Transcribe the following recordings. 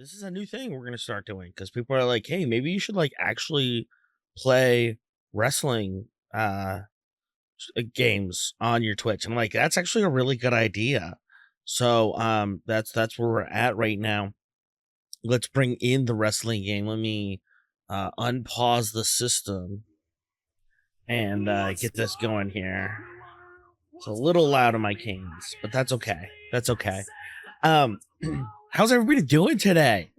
this is a new thing we're gonna start doing because people are like, hey, maybe you should like actually play wrestling games on your Twitch. I'm like, that's actually a really good idea. So that's where we're at right now. Let's bring in the wrestling game. Let me unpause the system and get this going here. It's a little loud on my canes, but that's okay. That's okay. How's everybody doing today?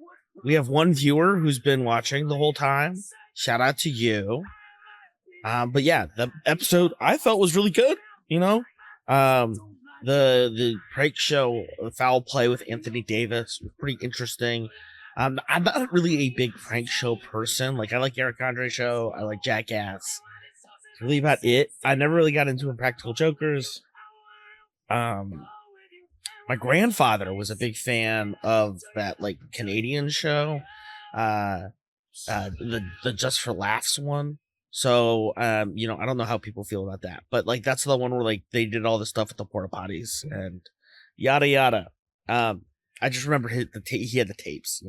We have one viewer who's been watching the whole time. Shout out to you. But yeah, the episode I felt was really good. You know, the prank show Foul Play with Anthony Davis was pretty interesting. I'm not really a big prank show person. Like I like Eric Andre show. I like Jackass. That's really about it. I never really got into Impractical Jokers. My grandfather was a big fan of that like Canadian show, the Just for Laughs one. So I don't know how people feel about that, but like that's the one where like they did all the stuff with the porta potties and yada yada. I just remember he had the tapes,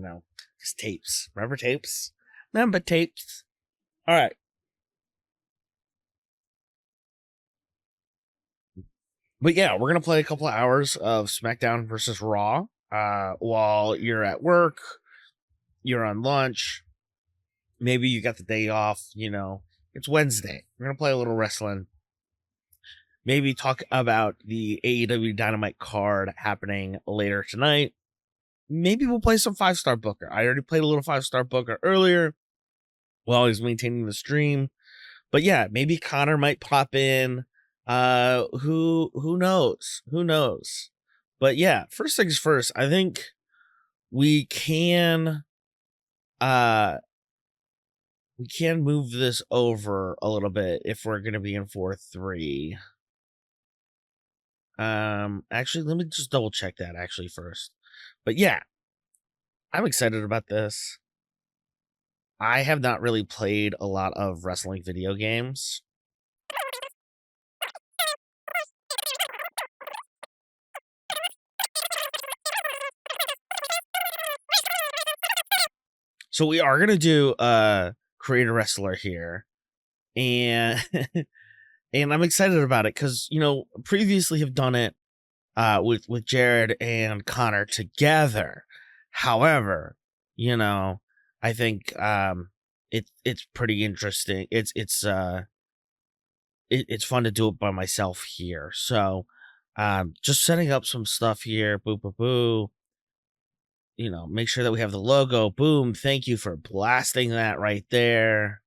his tapes. Remember tapes? Remember tapes? All right. But yeah, we're gonna play a couple of hours of SmackDown versus Raw. While you're at work, you're on lunch, maybe you got the day off. It's Wednesday. We're gonna play a little wrestling. Maybe talk about the AEW Dynamite card happening later tonight. Maybe we'll play some 5-Star Booker. I already played a little 5-Star Booker earlier while I was maintaining the stream. But yeah, maybe Connor might pop in. Who knows? Who knows? But yeah, first things first, I think we can move this over a little bit if we're gonna be in 4-3. Actually, let me just double check that actually first. But yeah, I'm excited about this. I have not really played a lot of wrestling video games. So we are gonna do Create a Wrestler here. And and I'm excited about it because previously have done it with Jared and Connor together. However, I think it's pretty interesting. It's fun to do it by myself here. So just setting up some stuff here. Boo boo boo. Make sure that we have the logo. Boom. Thank you for blasting that right there.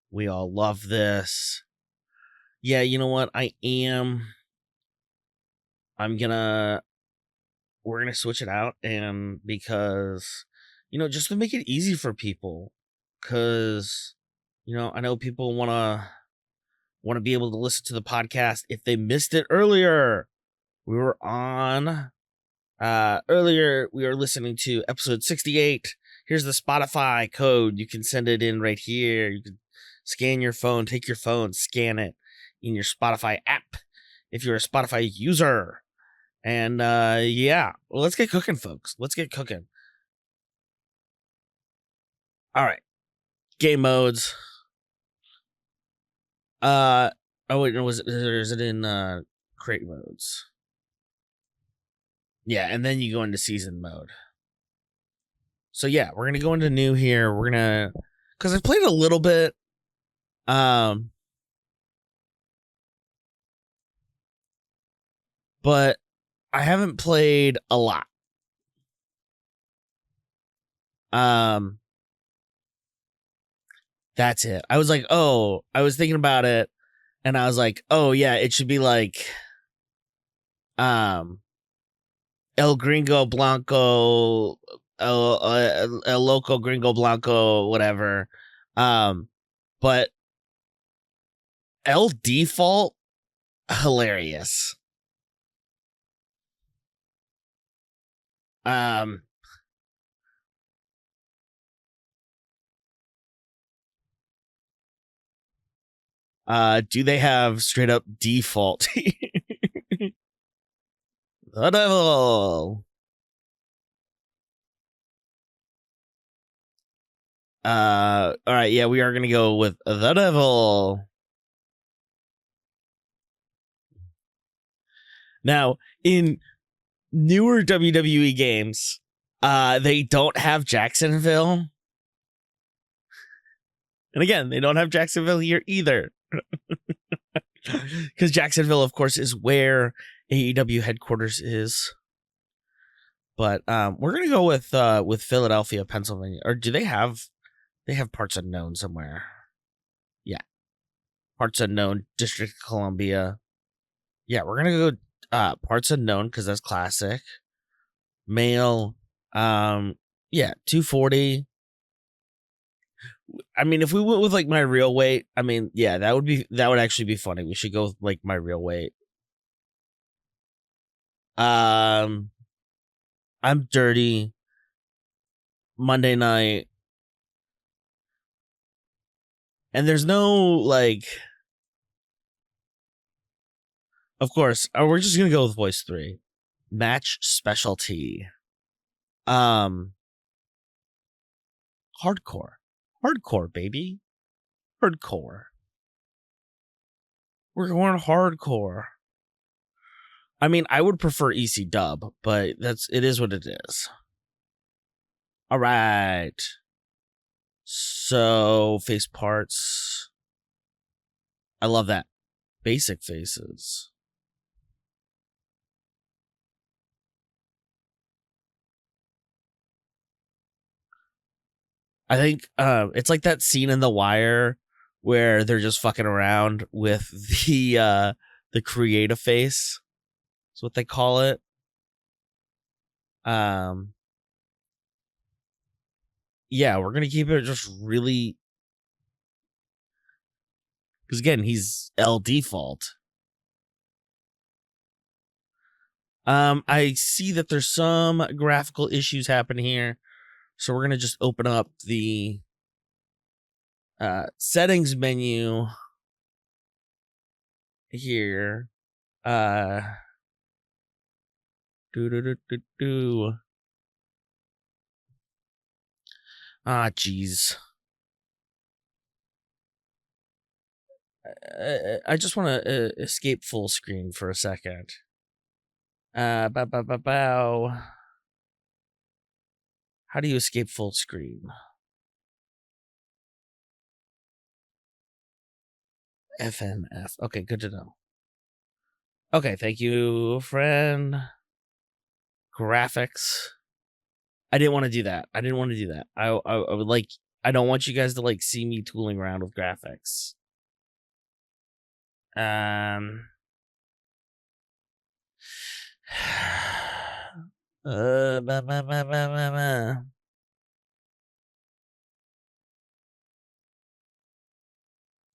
We all love this. Yeah, you know what? We're gonna switch it out, and because just to make it easy for people, because I know people want to be able to listen to the podcast if they missed it earlier. We were on earlier. We were listening to episode 68. Here's the Spotify code. You can send it in right here. You can scan your phone, take your phone, scan it in your Spotify app if you're a Spotify user. And yeah, well, let's get cooking, folks. Let's get cooking. All right, game modes. Oh wait, no, is it in create modes? Yeah, and then you go into season mode. So yeah, we're gonna go into new here. We're gonna, because I played a little bit. But I haven't played a lot. That's it. I was thinking about it, and I was like, oh yeah, it should be like El Gringo Blanco, El Loco Gringo Blanco, whatever. But El Default, hilarious. Do they have straight up default? The devil. All right, yeah, we are gonna go with the devil. Now, in newer WWE games, they don't have Jacksonville. And again, they don't have Jacksonville here either. Because Jacksonville, of course, is where AEW headquarters is. But we're gonna go with Philadelphia, Pennsylvania. Or do they have parts unknown somewhere? Yeah. Parts unknown, District of Columbia. Yeah, we're gonna go parts unknown because that's classic. Male, yeah, 240. I mean, if we went with like my real weight, I mean, yeah, that would actually be funny. We should go with like my real weight. I'm dirty. Monday night. And there's no like, of course, we're just gonna go with voice 3. Match specialty. Hardcore. Hardcore, baby. Hardcore. We're going hardcore. I mean, I would prefer EC dub, but it is what it is. All right. So, face parts. I love that. Basic faces. I think it's like that scene in The Wire where they're just fucking around with the creative face. That's what they call it. Yeah, we're gonna keep it just really, because again, he's L default. I see that there's some graphical issues happening here, so we're gonna just open up the settings menu here. Jeez. I just want to escape full screen for a second. Bow. How do you escape full screen? FNF. Okay, good to know. Okay, thank you, friend. Graphics. I didn't want to do that. I would like. I don't want you guys to like see me tooling around with graphics.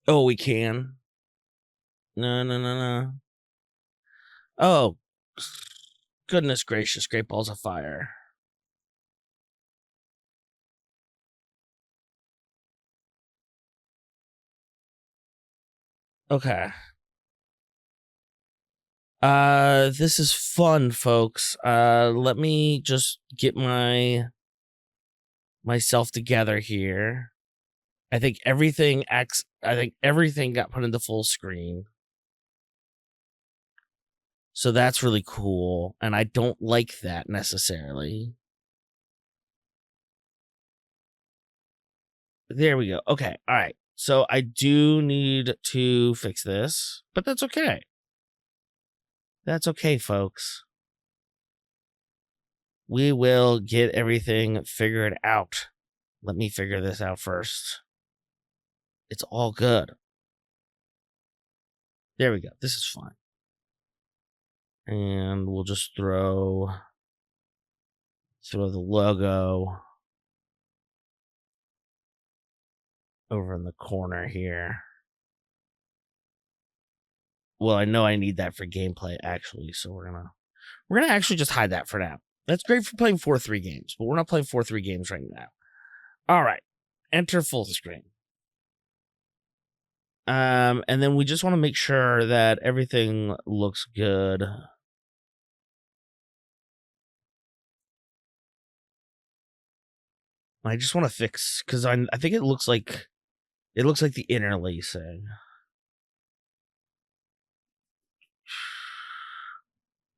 Oh, we can. No. Oh, goodness gracious! Great balls of fire. Okay. This is fun, folks. Let me just get myself together here. I think everything got put into full screen. So that's really cool, and I don't like that necessarily. There we go. Okay, all right. So I do need to fix this, but that's okay. That's okay, folks. We will get everything figured out. Let me figure this out first. It's all good. There we go. This is fine. And we'll just throw the logo over in the corner here. Well, I know I need that for gameplay actually, so we're gonna actually just hide that for now. That's great for playing 4-3 games, but we're not playing 4-3 games right now. All right, enter full screen. And then we just want to make sure that everything looks good. I just want to fix because I think it looks like the interlacing.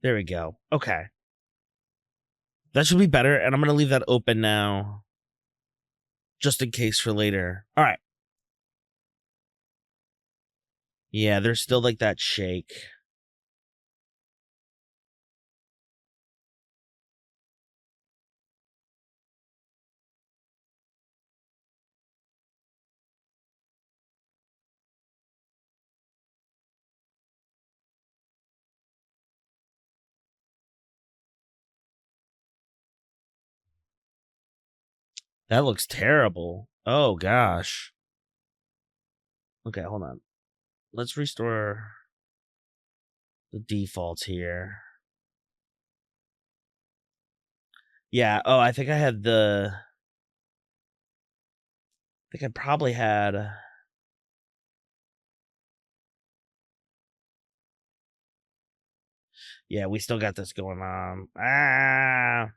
There we go. Okay. That should be better, and I'm gonna leave that open now. Just in case for later. Alright. Yeah, there's still like that shake. That looks terrible. Oh gosh. Okay, hold on. Let's restore the defaults here. Yeah, oh, I think I had the... I think I probably had... Yeah, we still got this going on. Ah!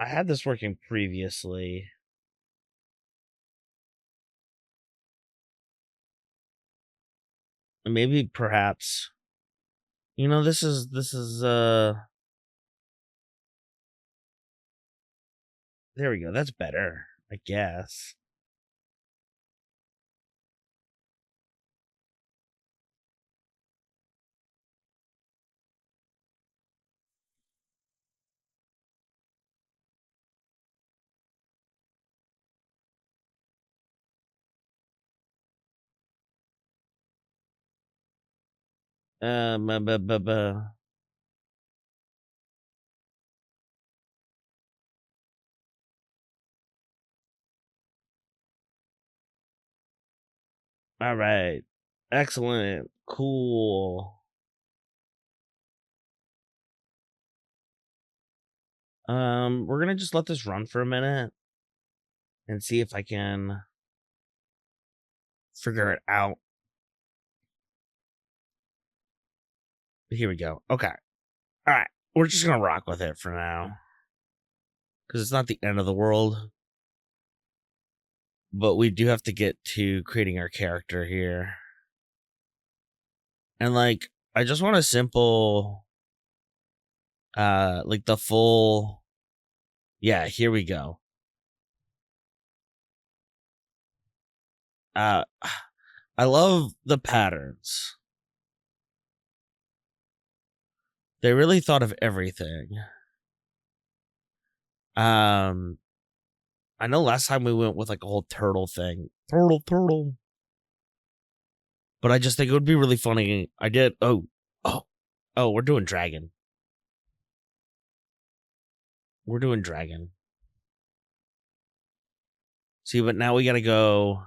I had this working previously. Maybe, perhaps... You know, this is, there we go, that's better, I guess. Bu- bu- bu- bu- All right. Excellent. Cool. We're gonna just let this run for a minute and see if I can figure it out. Here we go. Okay. All right. We're just gonna rock with it for now. Because it's not the end of the world. But we do have to get to creating our character here. And like, I just want a simple like the full, yeah, here we go. I love the patterns. They really thought of everything. I know last time we went with like a whole turtle thing. Turtle. But I just think it would be really funny. I did. Oh, we're doing dragon. We're doing dragon. See, but now we gotta go.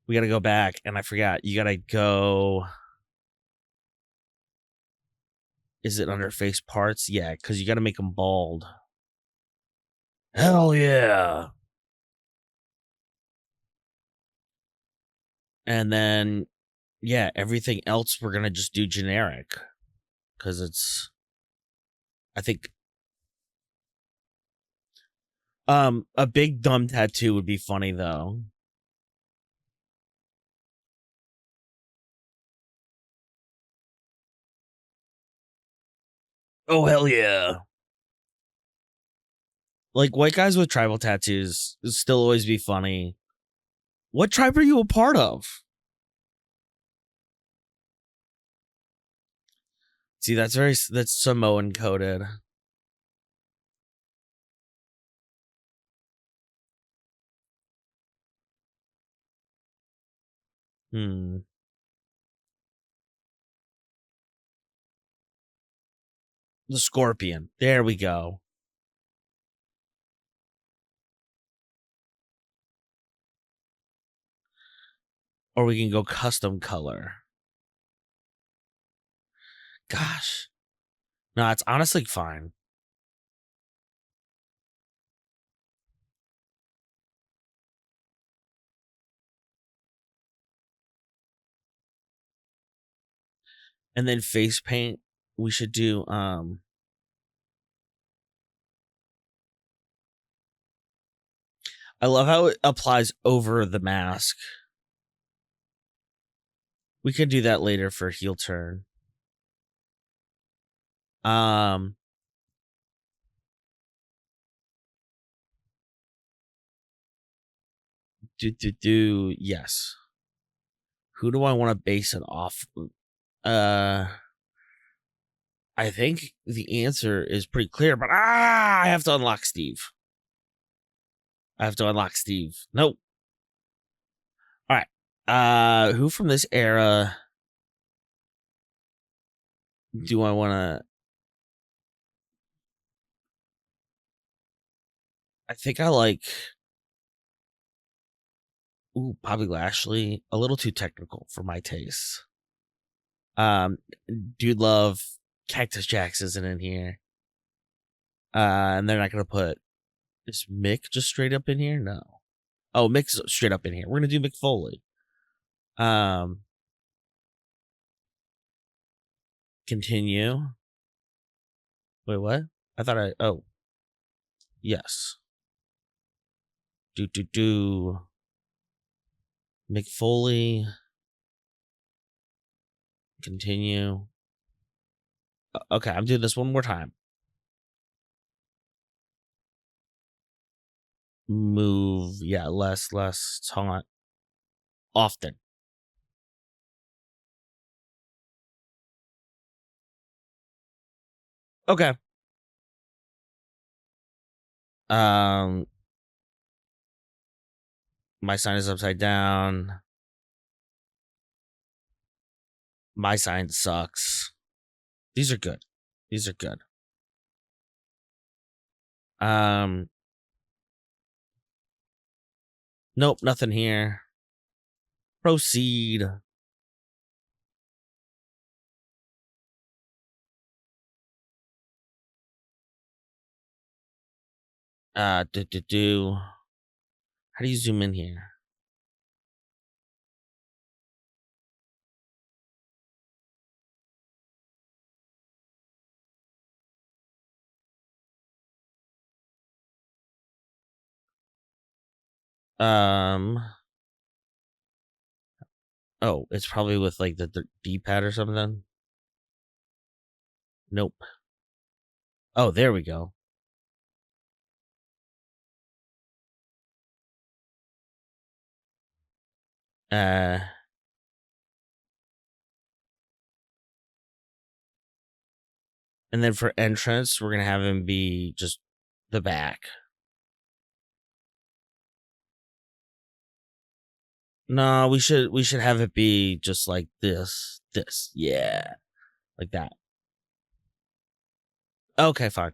We gotta go back, and I forgot. You gotta go. Is it under face parts? Yeah, because you gotta make them bald. Hell yeah. And then, yeah, everything else we're gonna just do generic. Because it's, I think, a big dumb tattoo would be funny though. Oh hell yeah. Like white guys with tribal tattoos still always be funny. What tribe are you a part of? See, that's Samoan coded. The scorpion. There we go. Or we can go custom color. Gosh. No, it's honestly fine. And then face paint, we should do I love how it applies over the mask. We could do that later for heel turn. Yes. Who do I want to base it off? I think the answer is pretty clear, but I have to unlock Steve. Nope. All right. Who from this era do I want to? I think I like. Ooh, Bobby Lashley. A little too technical for my taste. Dude love Cactus Jax isn't in here. And they're not gonna put, is Mick just straight up in here? No. Oh, Mick's straight up in here. We're gonna do Mick Foley. Continue. Wait, what? I thought oh. Yes. Mick Foley. Continue. Okay, I'm doing this one more time. Move, yeah, less taunt often. Okay. My sign is upside down. My sign sucks. These are good. Nope, nothing here. Proceed. How do you zoom in here? Oh, it's probably with like the D-pad or something. Nope. Oh, there we go. And then for entrance, we're gonna have him be just the back. No, we should have it be just like this. Yeah. Like that. Okay, fine.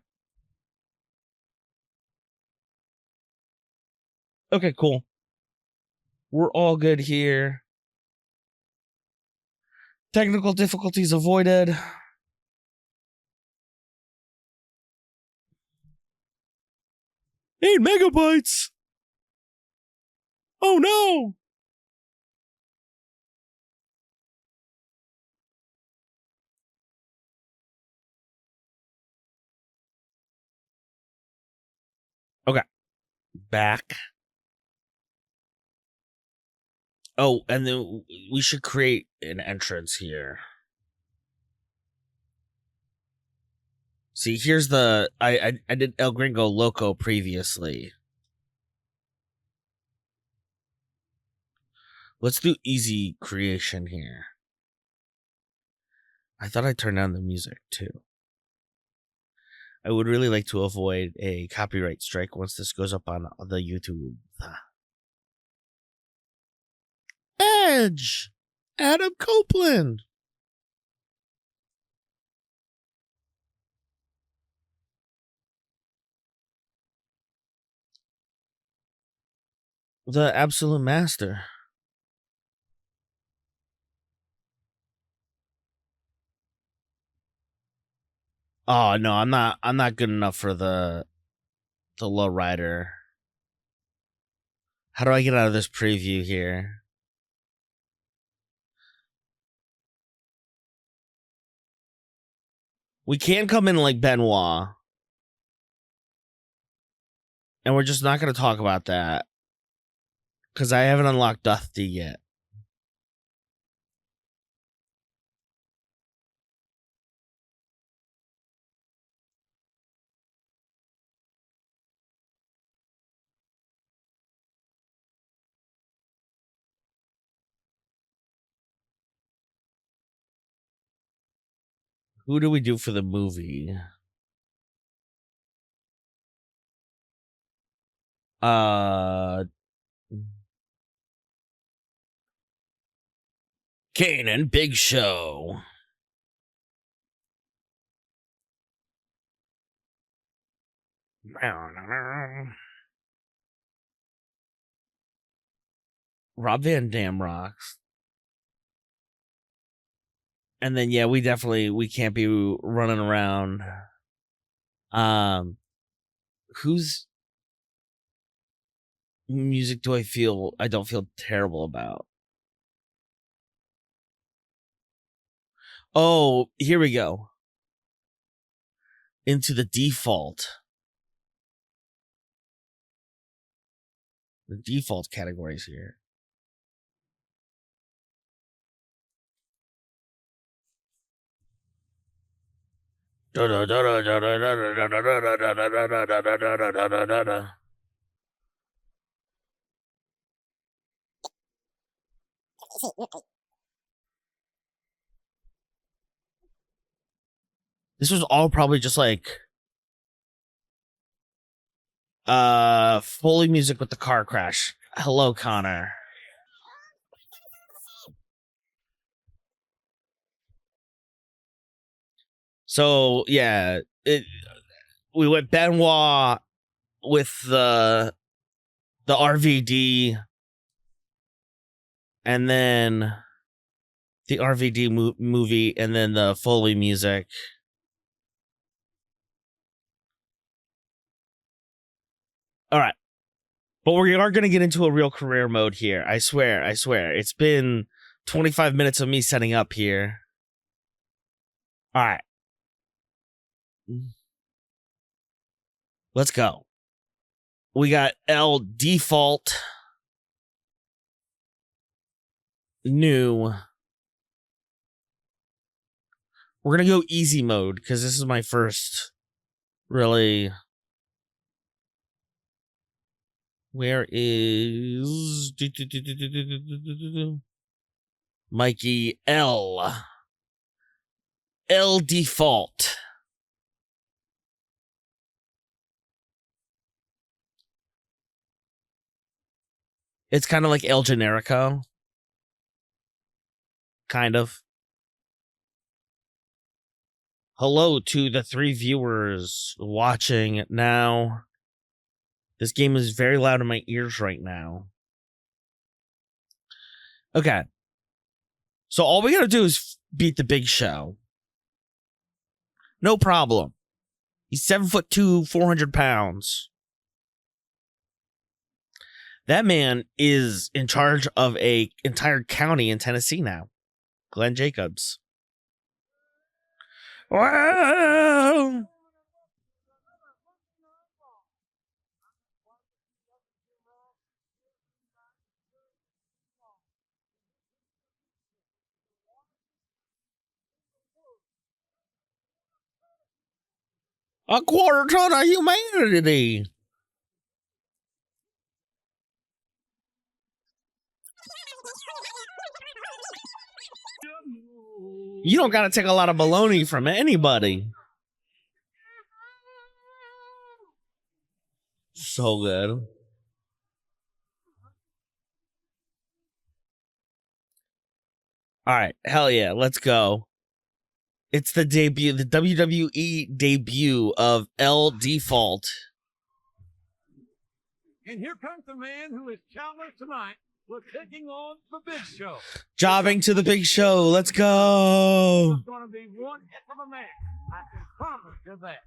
Okay, cool. We're all good here. Technical difficulties avoided. 8 megabytes. Oh no. Okay. Back. Oh, and then we should create an entrance here. See, here's the I did El Gringo Loco previously. Let's do easy creation here. I thought I turned down the music too. I would really like to avoid a copyright strike once this goes up on the YouTube. Edge! Adam Copeland! The absolute master. Oh no, I'm not good enough for the low rider. How do I get out of this preview here? We can come in like Benoit. And we're just not going to talk about that. Because I haven't unlocked Dusty yet. Who do we do for the movie? Kane and Big Show. Rob Van Dam rocks. And then yeah, we can't be running around. Whose music do I don't feel terrible about? Oh, here we go. Into the default. The default categories here. This was all probably just like Foley music with the car crash. Hello, Connor. So yeah, we went Benoit with the RVD, and then the RVD movie, and then the Foley music. All right, but we are going to get into a real career mode here. I swear. It's been 25 minutes of me setting up here. All right. Let's go. We got L default, new. We're going to go easy mode because this is my first really. Where is Mikey? L default. It's kind of like El Generico. Kind of. Hello to the 3 viewers watching now. This game is very loud in my ears right now. Okay. So all we gotta do is beat the Big Show. No problem. He's 7'2", 400 pounds. That man is in charge of a entire county in Tennessee now. Glenn Jacobs. Wow. A quarter ton of humanity. You don't gotta take a lot of baloney from anybody. So good. All right, hell yeah, let's go. It's the debut, the WWE debut of L Default. And here comes the man who is challenged tonight with taking on the Big Show. Jobbing to the Big Show. Let's go. It's going to be one heck of a match. I can promise you that.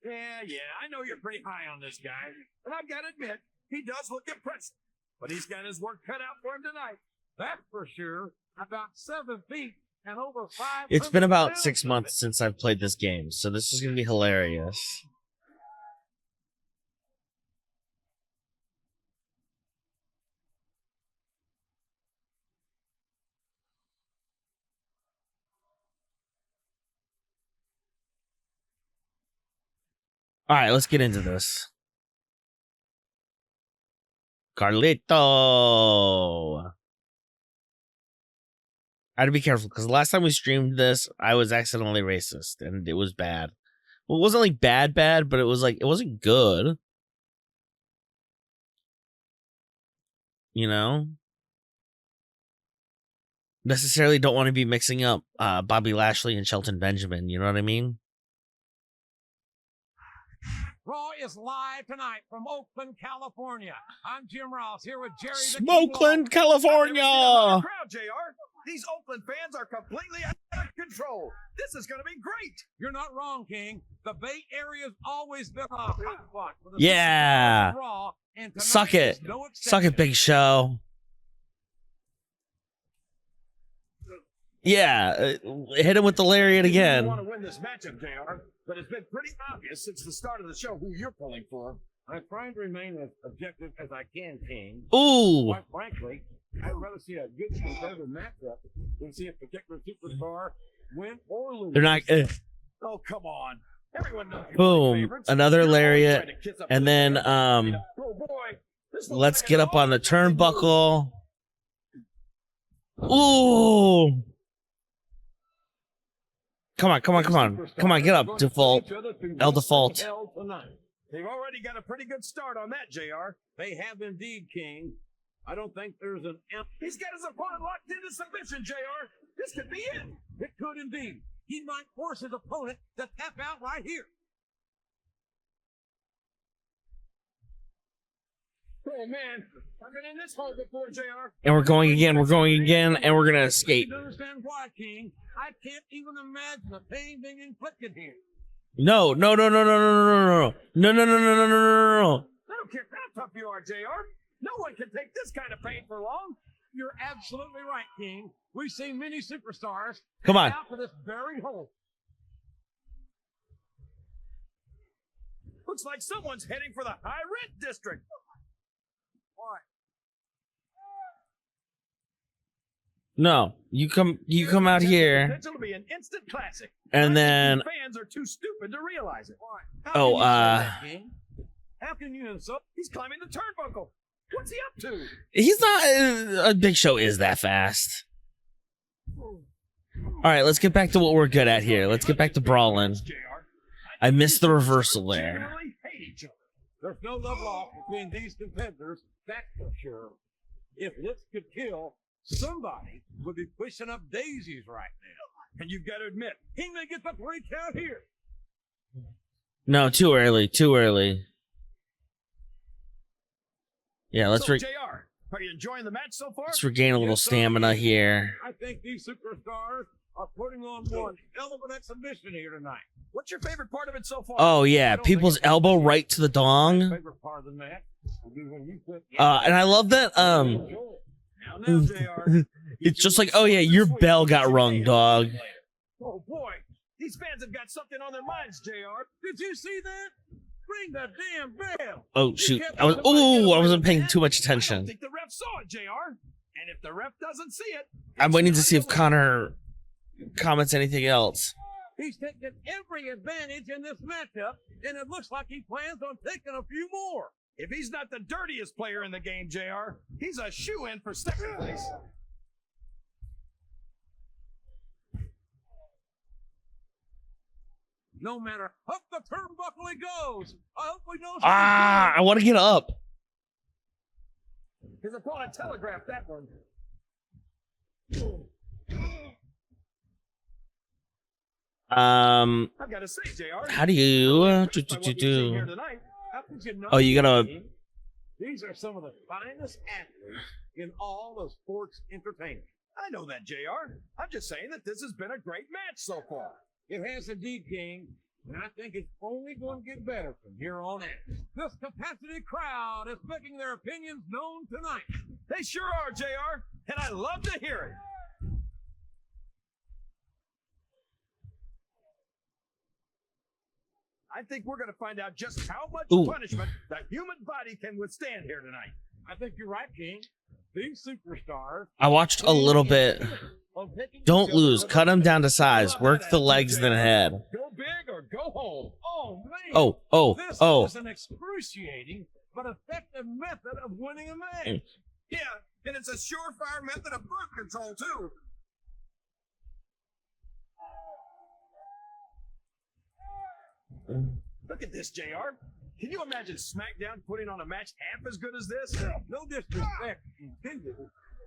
Yeah, I know you're pretty high on this guy. And I've got to admit, he does look impressive. But he's got his work cut out for him tonight. That's for sure. About 7 feet and over 500 It's been about pounds 6 of months since I've played this game, so this is gonna be hilarious. All right, let's get into this. Carlito. I had to be careful because the last time we streamed this, I was accidentally racist and it was bad. Well, it wasn't like bad, but it was like, it wasn't good. You know? Necessarily don't want to be mixing up Bobby Lashley and Shelton Benjamin. You know what I mean? Raw is live tonight from Oakland, California. I'm Jim Ross here with Jerry the Smokeland, California. crowd, JR. These Oakland fans are completely out of control. This is going to be great. You're not wrong, King. The Bay Area's always been a hot spot for the Yeah. superstars of Raw, and tonight Suck it. is no Suck it, exception. Big Show. Yeah, hit him with the lariat You again. want to win this matchup, JR, but it's been pretty obvious since the start of the show who you're pulling for. I'm trying to remain as objective as I can, King. Ooh. Quite frankly, I'd rather see a good competitive matchup than see a particular superstar win or lose. They're not. Oh, come on. Everyone knows you're my Boom. favorites. Another You're always lariat. trying to kiss up And to the then, champ. Oh, boy. This looks let's like get an up on the all-time move. turnbuckle. Ooh. Come on. Come on, get up, default. El default. They've already got a pretty good start on that, JR. They have indeed, King. I don't think there's an... He's got his opponent locked into submission, JR. This could be it. It could indeed. He might force his opponent to tap out right here. Oh, man. I've been in this hole before, JR. And we're going again, and we're going to escape. You understand why, King? I can't even imagine the pain being inflicted here. No. I don't care how tough you are, JR. No one can take this kind of pain for long. You're absolutely right, King. We've seen many superstars Come on. out for this very hole. Looks like someone's heading for the high rent district. Why? No, you come out here, Potential to be an instant classic. and I then think fans are too stupid to realize it. Why? Oh, How can you insult? He's climbing the turnbuckle. What's he up to? he's not. A Big Show is that fast. All right, let's get back to what we're good at here. Let's get back to brawling. I missed the reversal there. Genuinely hate each other. There's no love lost between these competitors, that's for sure. If this could kill, somebody would be pushing up daisies right now. And you've got to admit, he may get the 3 count here. No, too early. Yeah, let's So, JR, are you enjoying the match so far? regain a little stamina here. I think these superstars are putting on one hell of an exhibition here tonight. What's your favorite part of it so far? Oh I yeah, don't people's think it's elbow my right to the dong. favorite part of the match will be when you put And I love that. now, JR, It's just like, oh yeah, your bell got rung, dog. Oh boy, these fans have got something on their minds, JR. Did you see that? Ring the damn bell. Oh shoot, I wasn't paying too much I don't attention. think the ref saw it, JR. And if the ref doesn't see it, I'm waiting to see if Connor comments anything else. he's taking every advantage in this matchup, and it looks like he plans on taking a few more. If he's not the dirtiest player in the game, JR, he's a shoo-in for second place. No matter up the turnbuckle he goes. I hope we know. I want to get up. His opponent telegraphed that one. I've got to say, JR. How do you? By what we've seen here tonight, how could you not Oh, you gotta. believe these are some of the finest athletes in all of sports entertainment. I know that, JR. I'm just saying that this has been a great match so far. It has indeed, King. And I think it's only going to get better from here on out. This capacity crowd is making their opinions known tonight. They sure are, JR. And I love to hear it. I think we're going to find out just how much Ooh. punishment the human body can withstand here tonight. I think you're right, King. These superstars. I watched a little bit. Don't lose. Cut him down to size. Work the legs then head. Go big or go home. Oh, man. Oh. This is an excruciating but effective method of winning a match. Yeah, and it's a surefire method of birth control, too. Look at this, JR. Can you imagine Smackdown putting on a match half as good as this? No disrespect intended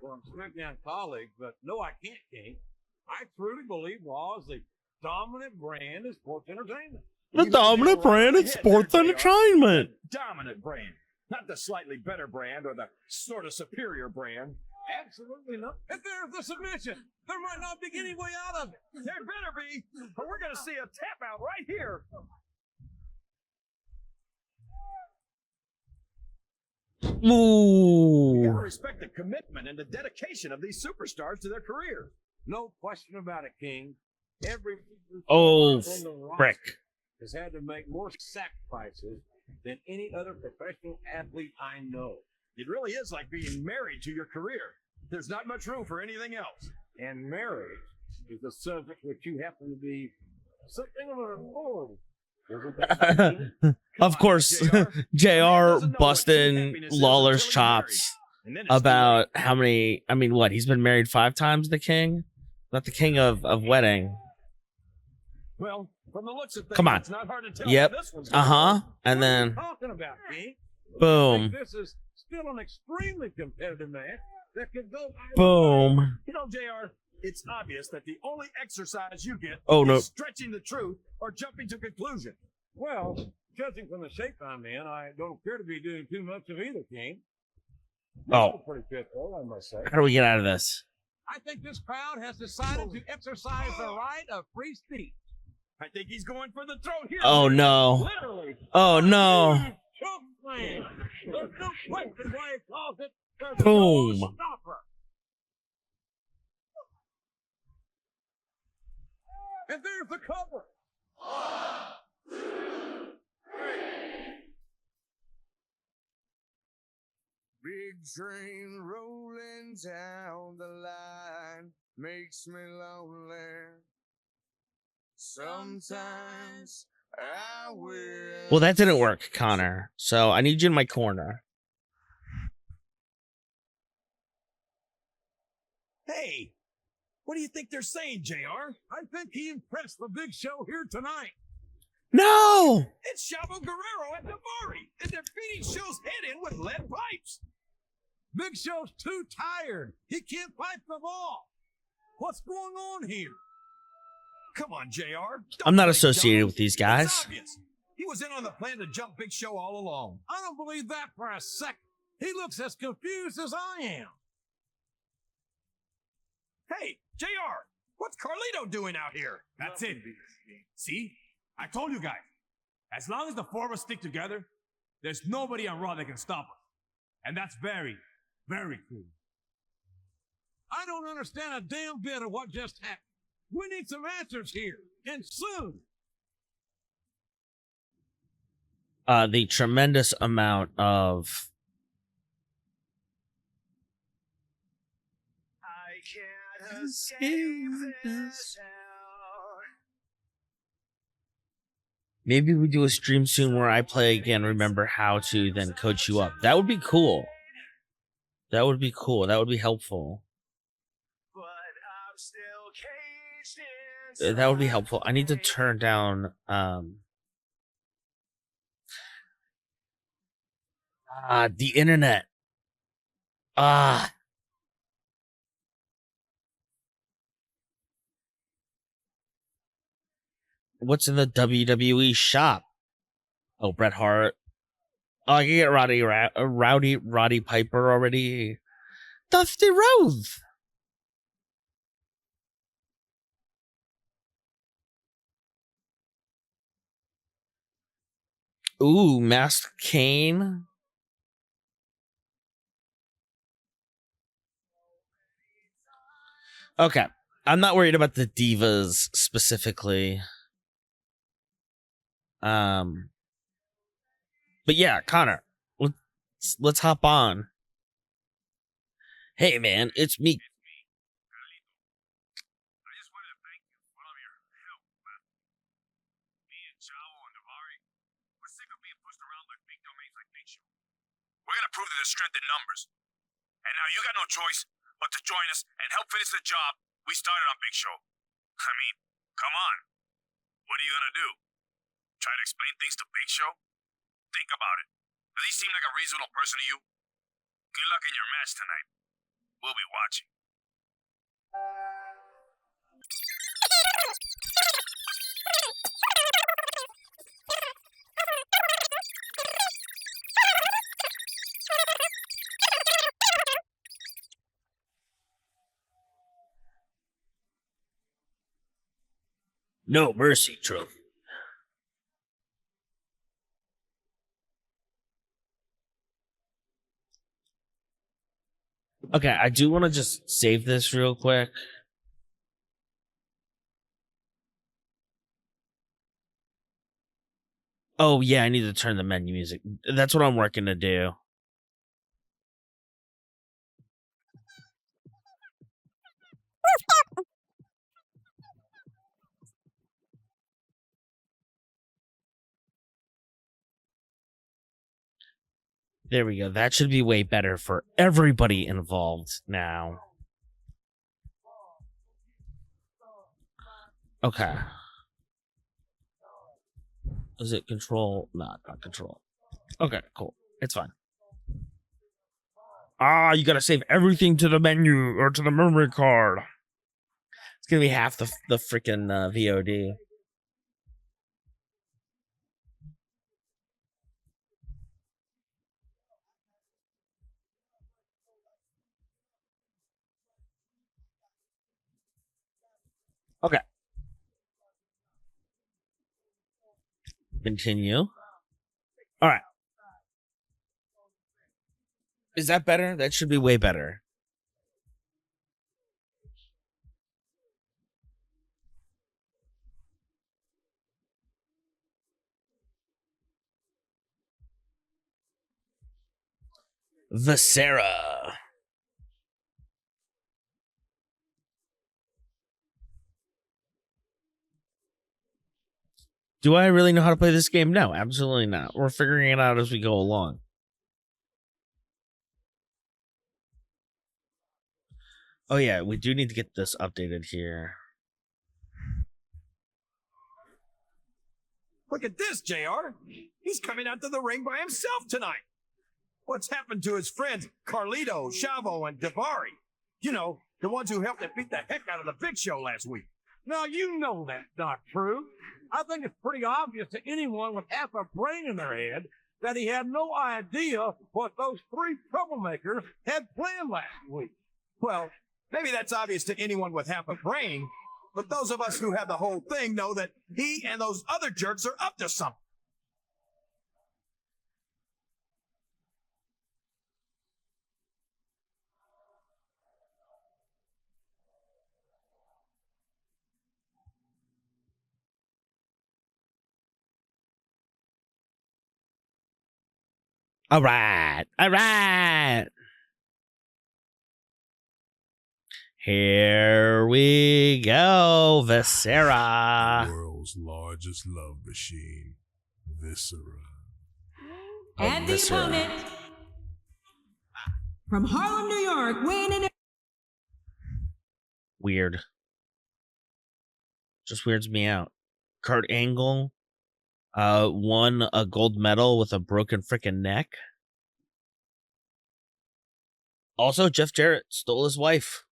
for Smackdown colleagues, but no, I can't, King. I truly believe Raw is the dominant brand of sports entertainment. The dominant brand of sports entertainment. Dominant brand. Not the slightly better brand or the sort of superior brand. Absolutely not. If there's the submission, there might not be any way out of it. There better be, or we're going to see a tap out right here. You gotta Ooh. respect the commitment and the dedication of these superstars to their career. No question about it, King. Every Oh, superstar on the roster frick. has had to make more sacrifices than any other professional athlete I know. It really is like being married to your career. There's not much room for anything else. And marriage is a subject which you happen to be something of an authority. Of course, JR busting Lawler's chops about how many. I mean, what? He's been married 5 times. The king, not the king of wedding. Well, from the looks of things, Come on. it's not hard to tell Yep. how this one's And What are you then talking about, King? I boom, think this is still an extremely competitive match that could go either way. boom. You know, JR, it's obvious that the only exercise you get Oh, is no. stretching the truth or jumping to conclusion. Well, judging from the shape I'm in, I don't appear to be doing too much of either, King. Oh, Pretty fit, though, I must say. how do we get out of this? I think this crowd has decided to exercise the right of free speech. I think he's going for the throat here. Oh no! Literally. Oh no! Choke slam. There's no question why he calls it the Boom. stopper. And there's the cover. Big train rolling down the line makes me lonely. Sometimes I wish. Well, that didn't work, Connor. So I need you in my corner. Hey, what do you think they're saying, JR? I think he impressed the Big Show here tonight. No! It's Chavo Guerrero and Navari, and they're feeding Show's head in with lead pipes. Big Show's too tired. He can't fight the ball. What's going on here? Come on, JR. Don't I'm not play associated dumb. with these It's guys. obvious. He was in on the plan to jump Big Show all along. I don't believe that for a second. He looks as confused as I am. Hey, JR, what's Carlito doing out here? That's it. See? I told you guys. As long as the four of us stick together, there's nobody on Raw that can stop us. And that's very, very cool. I don't understand a damn bit of what just happened. We need some answers here, and soon. The tremendous amount of I can't escape this. maybe we do a stream soon where I play again, remember how to, then coach you up. That would be cool. That would be cool. That would be helpful. But I'm still caged That would be helpful. I need to turn down the internet. What's in the WWE shop? Oh, Bret Hart. Oh, I can get Roddy Piper already. Dusty Rhodes. Ooh, Masked Kane. Okay. I'm not worried about the divas specifically. But yeah, Connor, let's hop on. Hey man, it's me. I just wanted to thank you for all of your help, man. Me and Chavo and Davari, we're sick of being pushed around like big domains like Big Show. We're gonna prove that there's strength in numbers. And now you got no choice but to join us and help finish the job we started on Big Show. I mean, come on. What are you gonna do? Try to explain things to Big Show? Think about it. Does he seem like a reasonable person to you? Good luck in your match tonight. We'll be watching. No mercy trophy. Okay, I do want to just save this real quick. Oh, yeah, I need to turn the menu music. That's what I'm working to do. There we go. That should be way better for everybody involved now. Okay. Is it control? Not control. Okay, cool. It's fine. Ah, you gotta save everything to the menu or to the memory card. It's gonna be half the freaking VOD. Okay. Continue. All right. Is that better? That should be way better. Viscera. Do I really know how to play this game? No, absolutely not. We're figuring it out as we go along. Oh yeah, we do need to get this updated here. Look at this, JR. He's coming out to the ring by himself tonight. What's happened to his friends Carlito, Chavo, and Davari? You know, the ones who helped him beat the heck out of the Big Show last week. Now, you know that's not true. I think it's pretty obvious to anyone with half a brain in their head that he had no idea what those three troublemakers had planned last week. Well, maybe that's obvious to anyone with half a brain, but those of us who have the whole thing know that he and those other jerks are up to something. All right. All right. Here we go. Viscera. World's largest love machine, Viscera. And the Viscera. opponent from Harlem, New York, weighing in. Weird. Just weirds me out. Kurt Angle won a gold medal with a broken freaking neck. Also, Jeff Jarrett stole his wife.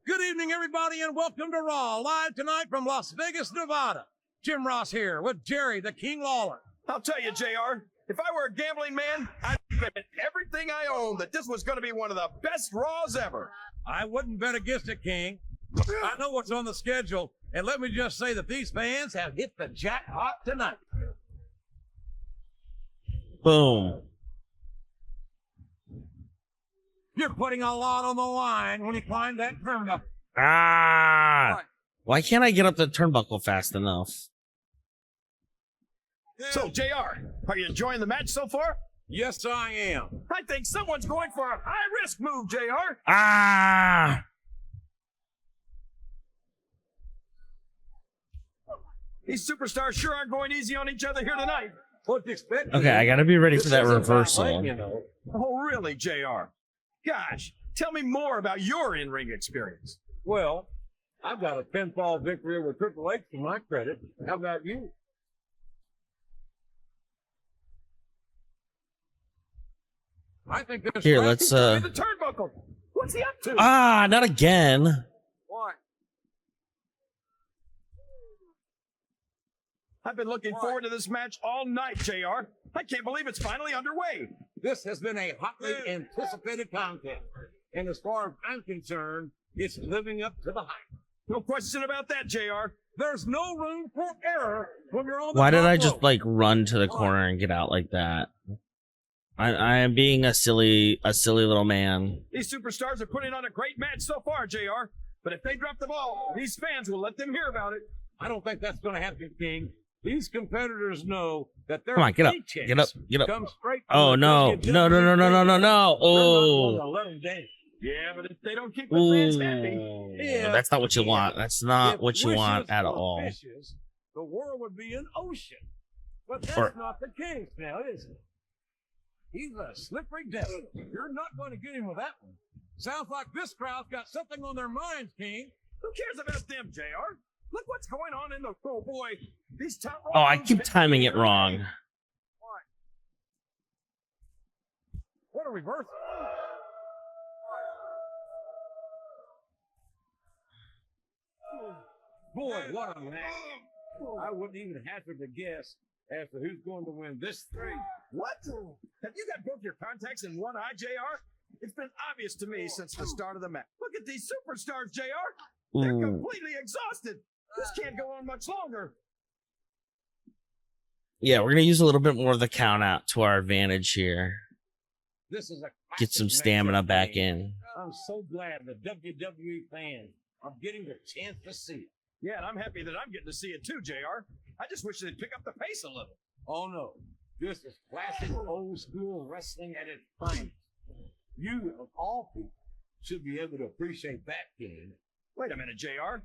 Good evening, everybody, and welcome to Raw, live tonight from Las Vegas, Nevada. Jim Ross here with Jerry the King Lawler. I'll tell you, JR, if I were a gambling man, I'd bet everything I own that this was going to be one of the best Raws ever. I wouldn't bet against it, King. I know what's on the schedule, and let me just say that these fans have hit the jackpot tonight. Boom. You're putting a lot on the line when you climb that turnbuckle. Ah! Why can't I get up the turnbuckle fast enough? So, JR, are you enjoying the match so far? Yes, I am. I think someone's going for a high-risk move, JR. Ah! These superstars sure aren't going easy on each other here tonight. What'd you expect? Okay, I gotta be ready for This that isn't reversal. fighting, you know. Oh, really, JR? Gosh, tell me more about your in-ring experience. Well, I've got a pinfall victory over Triple H to my credit. How about you? I think this Here, match let's, is The turnbuckle. What's he up to? Ah, not again. Why? I've been looking forward to this match all night, JR. I can't believe it's finally underway. This has been a hotly anticipated contest. And as far as I'm concerned, it's living up to the hype. No question about that, JR. There's no room for error when you're on the Why did top I just rope. like run to the corner and get out like that? I am being a silly little man. These superstars are putting on a great match so far, JR. But if they drop the ball, these fans will let them hear about it. I don't think that's going to happen, King. These competitors know that their Come on, get up, paychecks get up, get up. come straight Oh from no, the no, no, no, no, no, no, no! Oh, Oh, let them dance. Yeah, but if they don't keep the fans happy, ooh, Yeah. that's not what you want. That's not If what you want wishes at were all. fishes, the world would be an ocean. But that's Or- not the case now, is it? He's a slippery devil. You're not going to get him with that one. Sounds like this crowd's got something on their minds, King. who cares about them, JR? Look what's going on in the... Oh, boy. These top... Oh, I keep timing it wrong. What a reversal. Boy, what a match. I wouldn't even hazard to guess as to who's going to win this thing. What? Have you got both your contacts in one eye, JR? It's been obvious to me since the start of the match. Look at these superstars, JR. They're Ooh. completely exhausted. This can't go on much longer. Yeah, we're gonna use a little bit more of the count out to our advantage here. This is a Get some classic stamina matchup, back King. in. I'm so glad the WWE fans are getting the chance to see it. Yeah, and I'm happy that I'm getting to see it too, JR. I just wish they'd pick up the pace a little. Oh no, this is classic old school wrestling at its finest. You, of all people, should be able to appreciate that, King. Wait a minute, JR.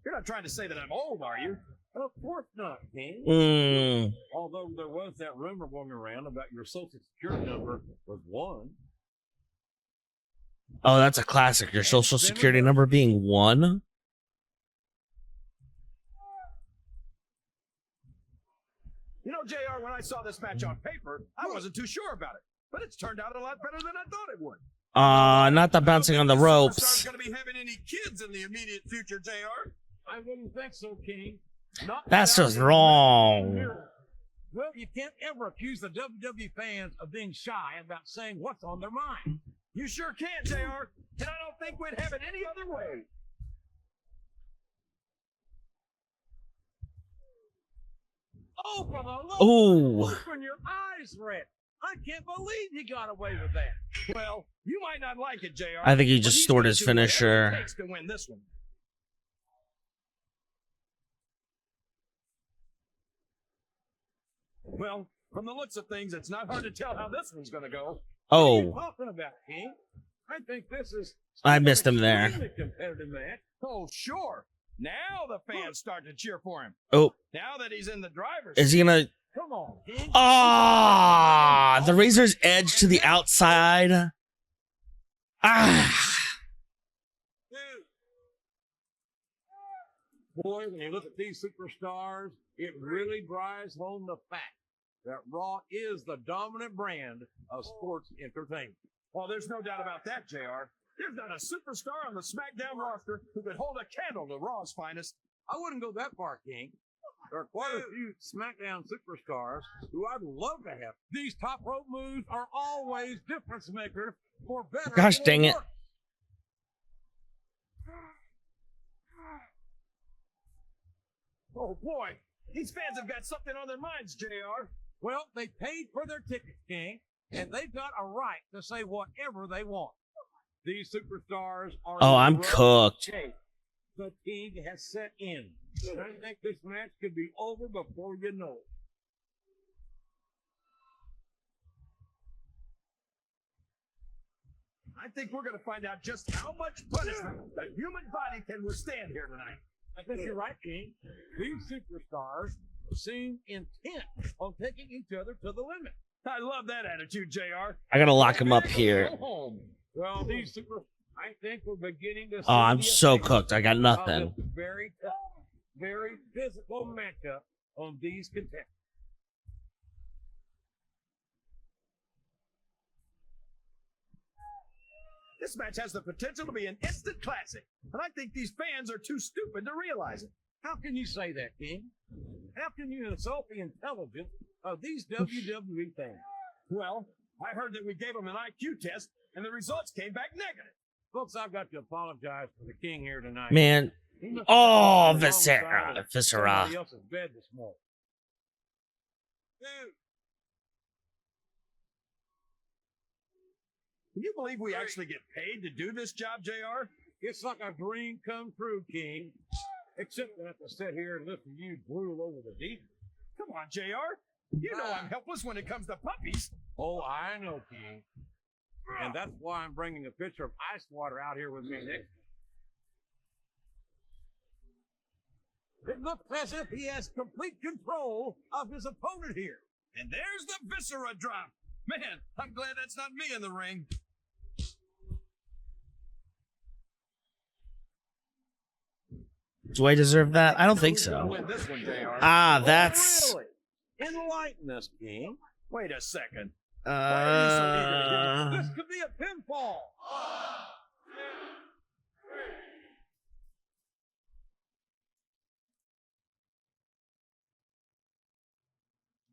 You're not trying to say that I'm old, are you? Of course not, King. Mm. Although there was that rumor going around about your social security number was 1. Oh, that's a classic. Your social security number being 1. You know, JR, when I saw this match on paper, I wasn't too sure about it. But it's turned out a lot better than I thought it would. Not the bouncing on the Superstar's ropes. going to be having any kids in the immediate future, JR. I wouldn't think so, King. Not That's without just his wrong. mirror. Well, you can't ever accuse the WWE fans of being shy about saying what's on their mind. You sure can, JR. And I don't think we'd have it any other way. Oh, for the love Ooh. open your eyes, Red. I can't believe you got away with that. Well, you might not like it, JR. I think he but just he's stored gonna his do whatever it finisher. takes to win this one. Well, from the looks of things, it's not hard to tell how this one's going to go. What are you Oh, talking about, King? I think this is I an missed him there. extremely competitive match. Oh, sure. Now the fans start to cheer for him. oh, Now that he's in the driver's is he gonna? Come on, King. Ah, the razor's edge to the outside. Ah, Boy, when you look at these superstars, it really drives home the fact that Raw is the dominant brand of sports entertainment. Well, there's no doubt about that, JR. There's not a superstar on the SmackDown roster who could hold a candle to Raw's finest. I wouldn't go that far, King. There are quite a few SmackDown superstars who I'd love to have. These top rope moves are always difference makers for better. Gosh or dang it. worse. Oh, boy. These fans have got something on their minds, JR. Well, they paid for their tickets, King, and they've got a right to say whatever they want. These superstars are. Oh, in I'm rough cooked. shape. Fatigue has set in. I think this match could be over before you know it. I think we're going to find out just how much punishment the human body can withstand here tonight. I think you're right, King. These superstars seem intent on taking each other to the limit. I love that attitude, JR. I gotta lock him up here. Go home. Well, I think we're beginning to see Oh, I'm the so effects cooked. I got of nothing. this very tough, very physical matchup on these contestants. This match has the potential to be an instant classic, and I think these fans are too stupid to realize it. How can you say that, King? How can you insult the intelligence of these WWE fans? Well, I heard that we gave them an IQ test, and the results came back negative. Folks, I've got to apologize for the King here tonight. Man. He must have Oh, been on the wrong side of Viscera. somebody else's bed this morning. Dude. Can you believe we actually get paid to do this job, JR? It's like a dream come true, King. Except I have to sit here and listen to you drool over the deep. Come on, JR. You know I'm helpless when it comes to puppies. Oh, I know, King. And that's why I'm bringing a pitcher of ice water out here with me next. It looks as if he has complete control of his opponent here. And there's the viscera drop. Man, I'm glad that's not me in the ring. Do I deserve that? I don't think Who's gonna so. win this one, JR? Ah, that's. Really? Enlighten us, King. Wait a second. Why are you so eager to get This could be a pinfall.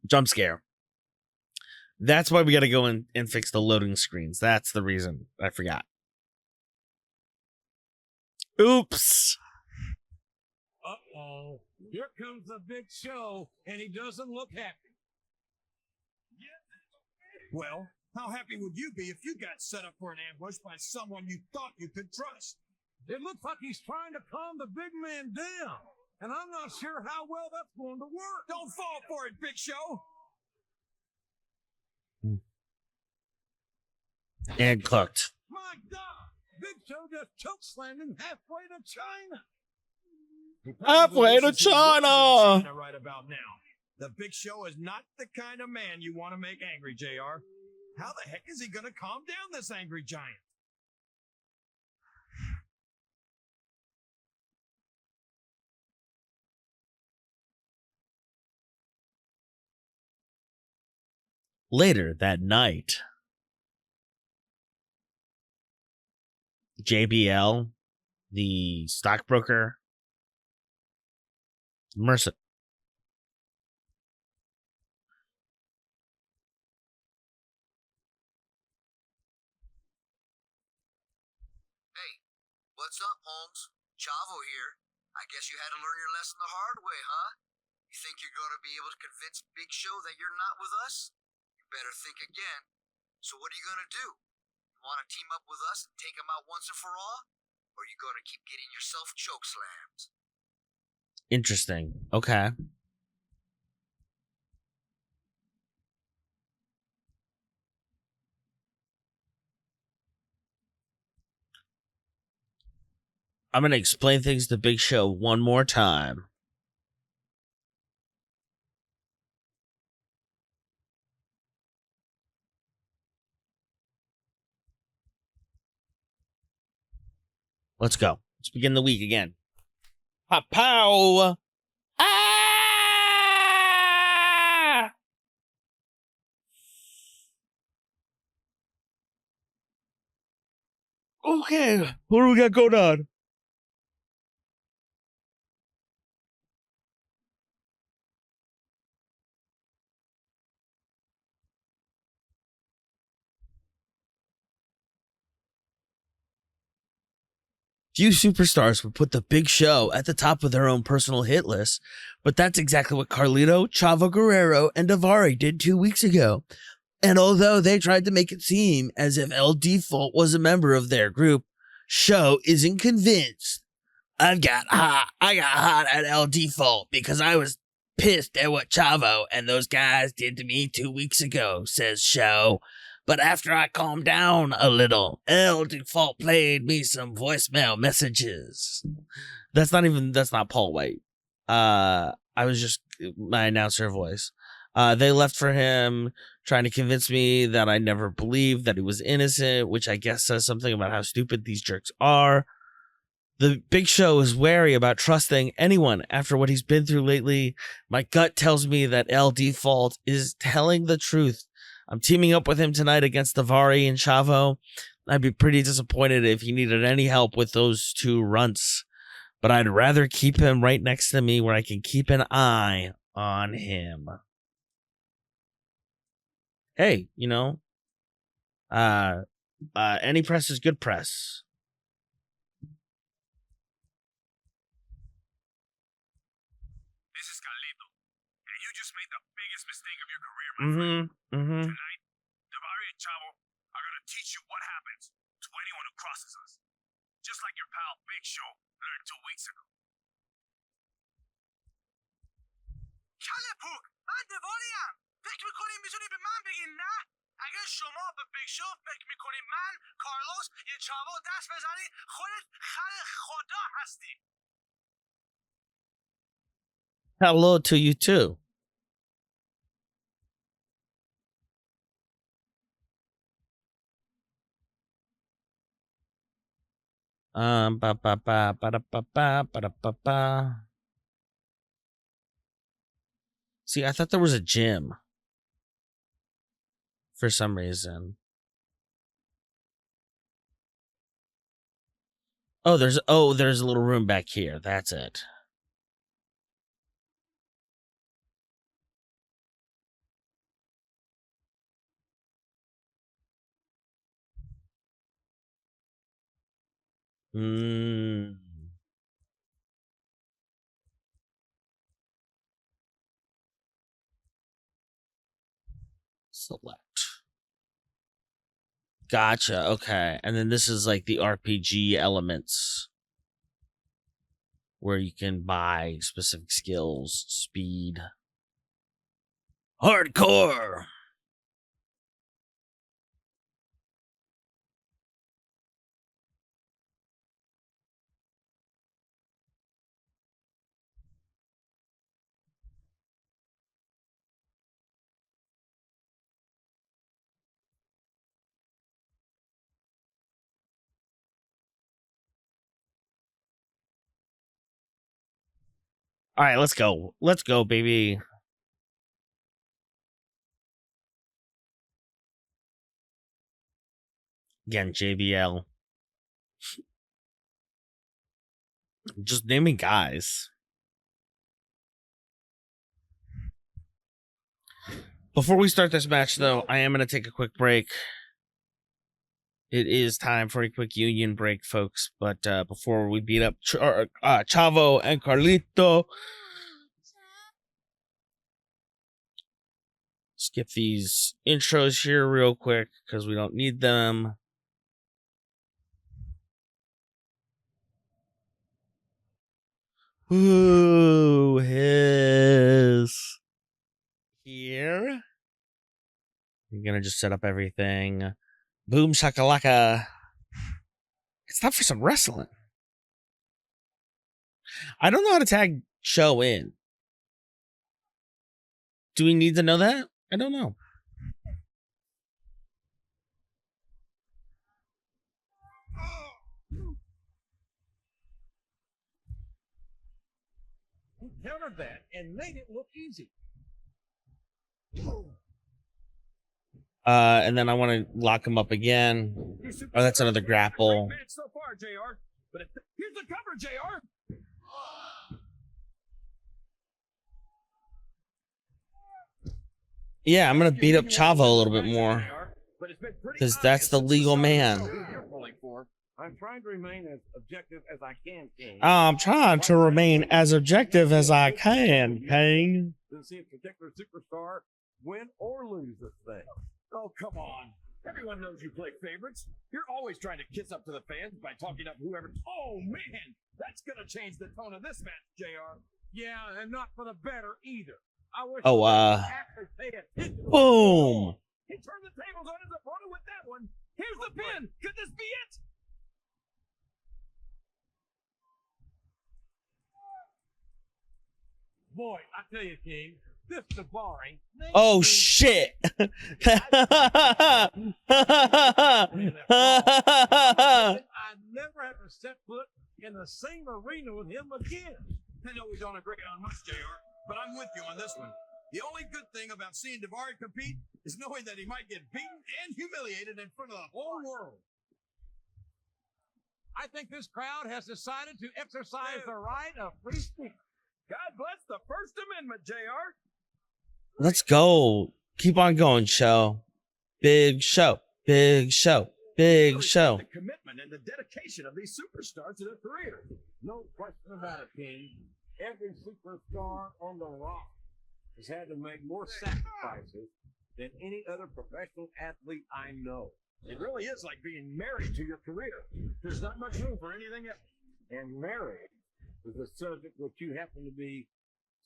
Jump scare. That's why we got to go in and fix the loading screens. That's the reason. I forgot. Oops. Uh-oh. Here comes the big show, and he doesn't look happy. Well, how happy would you be if you got set up for an ambush by someone you thought you could trust? It looks like he's trying to calm the big man down, and I'm not sure how well that's going to work. Don't fall for it, Big Show. And cooked. My God! Big Show just chokeslammed him halfway to China. Halfway to China. Right about now. The Big Show is not the kind of man you want to make angry, JR. How the heck is he going to calm down this angry giant? Later that night, JBL, the stockbroker, Mercer. What's up, Holmes? Chavo here. I guess you had to learn your lesson the hard way, huh? You think you're going to be able to convince Big Show that you're not with us? You better think again. So what are you going to do? You want to team up with us and take him out once and for all? Or are you going to keep getting yourself chokeslammed? Interesting. Okay. I'm going to explain things to Big Show one more time. Let's go. Let's begin the week again. Pow pow. Ah! Okay, what do we got going on? Few superstars would put the Big Show at the top of their own personal hit list, but that's exactly what Carlito, Chavo Guerrero, and Daivari did 2 weeks ago. And although they tried to make it seem as if El Default was a member of their group, Show isn't convinced. I got hot at El Default because I was pissed at what Chavo and those guys did to me 2 weeks ago, says Show. But after I calmed down a little, El Default played me some voicemail messages. That's not Paul White. I was just my announcer voice. They left for him, trying to convince me that I never believed that he was innocent, which I guess says something about how stupid these jerks are. The Big Show is wary about trusting anyone after what he's been through lately. My gut tells me that El Default is telling the truth. I'm teaming up with him tonight against Davari and Chavo. I'd be pretty disappointed if he needed any help with those two runts. But I'd rather keep him right next to me where I can keep an eye on him. Hey, any press is good press. This is Carlito, and you just made the biggest mistake of your career, my friend. Tonight, Davari and Chavo are gonna teach you what happens to anyone who crosses us. Just like your pal Big Show learned 2 weeks ago. کلپوک من دواریم فکر میکنیم میتونی به من بگین نه اگر شما به بیگ شو فکر میکنیم من کارلوس یه چاوا دست بزنی خودت خر خدا هستی Hello to you too. Ba ba ba ba da ba ba ba da ba ba. See, I thought there was a gym for some reason. Oh, there's a little room back here. That's it. Select. Gotcha. Okay. And then this is like the RPG elements where you can buy specific skills, speed. Hardcore. All right, let's go. Let's go, baby. Again, JBL. Just naming guys. Before we start this match, though, I am going to take a quick break. It is time for a quick union break, folks. But before we beat up Chavo and Carlito, skip these intros here real quick because we don't need them. Who is here? You're going to just set up everything. Boom shakalaka. It's time for some wrestling. I don't know how to tag Show in. Do we need to know that? I don't know. He countered that and made it look easy. And then I want to lock him up again. Oh, that's another grapple. Great match so far, JR. But here's the cover, JR. Yeah, I'm going to beat up Chavo a little bit more. Because that's the legal man. I'm trying to remain as objective as I can, King. I'm trying to remain as objective as I can, King. To see a particular superstar win or lose this thing. Oh, come on. Everyone knows you play favorites. You're always trying to kiss up to the fans by talking up whoever. Oh, man. That's going to change the tone of this match, JR. Yeah, and not for the better either. I wish Oh, actually pay attention to boom. He turned the tables on his opponent with that one. Here's the pin. Could this be it? Boy, I tell you, King, this Davari. Oh shit. I never have to set foot in the same arena with him again. I know we don't agree on much, JR, but I'm with you on this one. The only good thing about seeing Davari compete is knowing that he might get beaten and humiliated in front of the whole world. I think this crowd has decided to exercise the right of free speech. God bless the First Amendment, JR. Let's go. Keep on going, show. Big show. Big show. Big show. The commitment and the dedication of these superstars to their career. No question about it, King. Every superstar on the rock has had to make more sacrifices than any other professional athlete I know. It really is like being married to your career. There's not much room for anything else. And marriage is a subject which you happen to be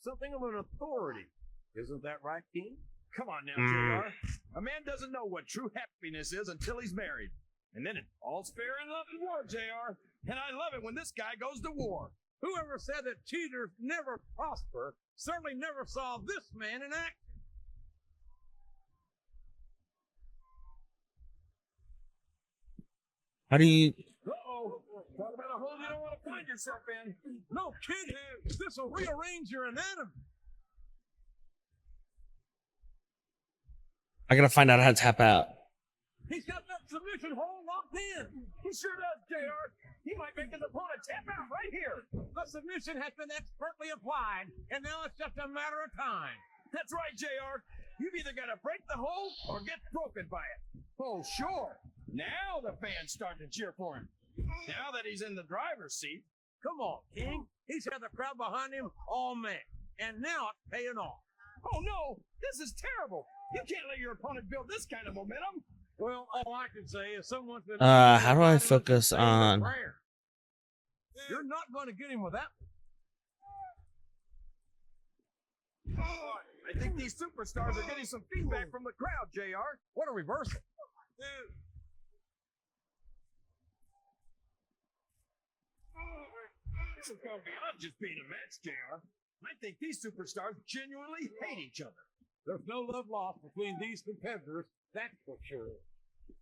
something of an authority. Isn't that right, King? Come on now, JR. A man doesn't know what true happiness is until he's married. And then all's fair in love and war, JR. And I love it when this guy goes to war. Whoever said that cheaters never prosper certainly never saw this man in action. How do you... Uh-oh. Talk about a hole you don't want to find yourself in. No kidding. This will rearrange your anatomy. I gotta find out how to tap out. He's got that submission hole locked in. He sure does, JR. He might make his opponent tap out right here. The submission has been expertly applied, and now it's just a matter of time. That's right, JR. You've either got to break the hole or get broken by it. Oh, sure. Now the fans starting to cheer for him. Now that he's in the driver's seat. Come on, King. He's had the crowd behind him all match, and now it's paying off. Oh, no. This is terrible. You can't let your opponent build this kind of momentum. Well, all I can say is someone's been... How do I focus on... You're not going to get him with that. I think these superstars are getting some feedback from the crowd, JR. What a reversal. This is going beyond just being a match, JR. I think these superstars genuinely hate each other. There's no love lost between these competitors, that's for sure.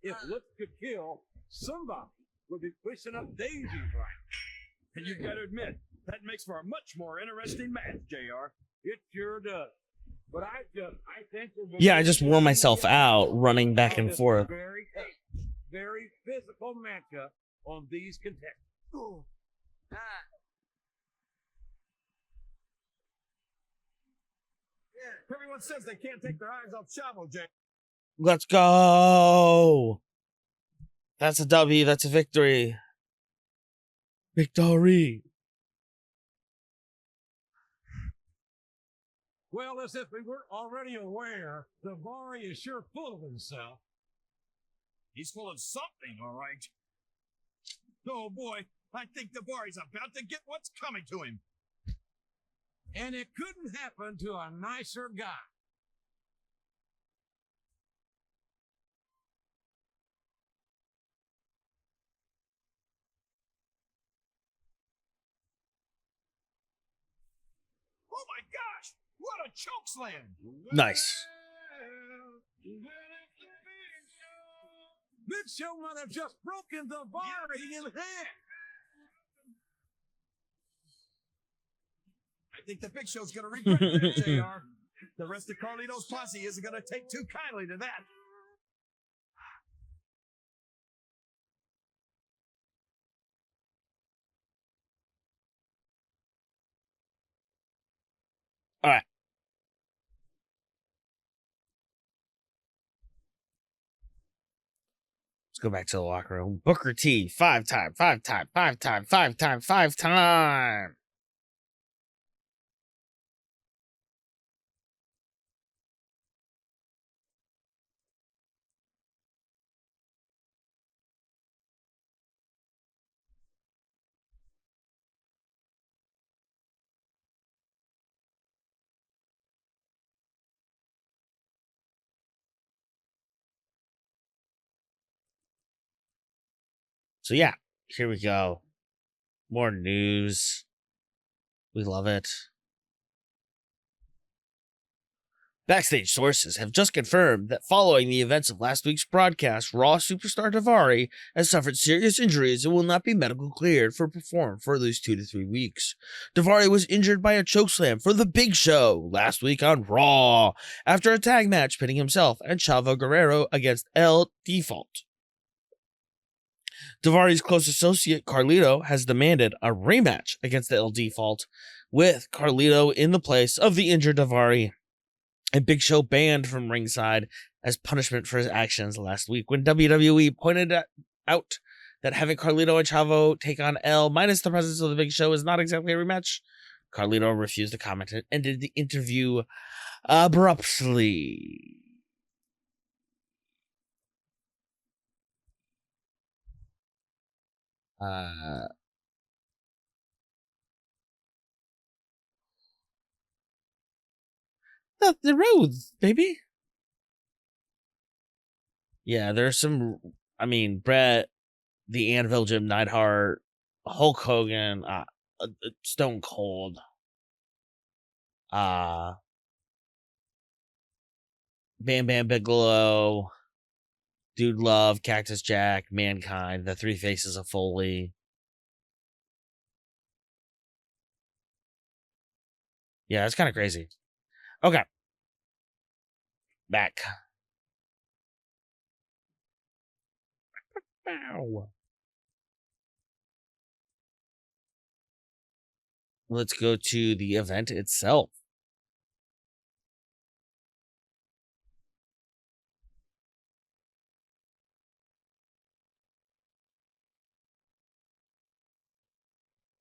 If looks could kill, somebody would be pushing up daisies right. And you've got to admit, that makes for a much more interesting match, JR. It sure does. But I think... Yeah, I just wore myself out running back and forth. Very physical matchup on these contestants. Everyone says they can't take their eyes off Chavo, JR. Let's go. That's a W. That's a victory. Victory. Well, as if we weren't already aware, Davari is sure full of himself. He's full of something, all right. Oh, boy. I think Davari's about to get what's coming to him. And it couldn't happen to a nicer guy. Oh my gosh! What a chokeslam! Nice. Big Show might have just broken the bar in half. I think the Big Show's going to regret that, JR. The rest of Carlito's posse isn't going to take too kindly to that. All right. Let's go back to the locker room. Booker T, five time. So yeah, here we go. More news. We love it. Backstage sources have just confirmed that following the events of last week's broadcast, Raw superstar Daivari has suffered serious injuries and will not be medical cleared for perform for at least 2 to 3 weeks. Daivari was injured by a chokeslam for The Big Show last week on Raw after a tag match pitting himself and Chavo Guerrero against El Default. Daivari's close associate Carlito has demanded a rematch against the El Default, with Carlito in the place of the injured Daivari. And Big Show banned from ringside as punishment for his actions last week when WWE pointed out that having Carlito and Chavo take on L minus the presence of the Big Show is not exactly a rematch. Carlito refused to comment and ended the interview abruptly. Dusty Rhodes, baby. Yeah, there's some. I mean, Brett, the Anvil, Jim Neidhart, Hulk Hogan, Stone Cold, Bam Bam Bigelow, Dude Love, Cactus Jack, Mankind, the Three Faces of Foley. Yeah, it's kind of crazy. Okay. Back. Ow. Let's go to the event itself.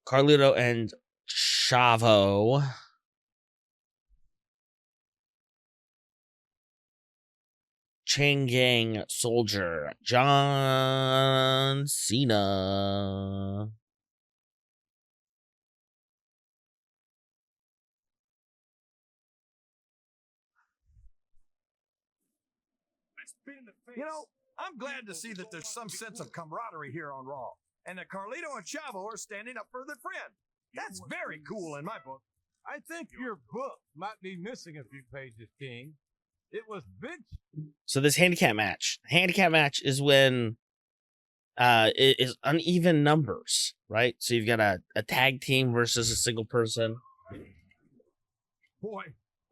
Carlito and Chavo Chain Gang Soldier John Cena. You know, I'm glad to see that there's some sense of camaraderie here on Raw, and that Carlito and Chavo are standing up for their friend. That's very cool in my book. I think your book might be missing a few pages, King. It was big. So this handicap match. Handicap match is when it is uneven numbers, right? So you've got a tag team versus a single person. Boy,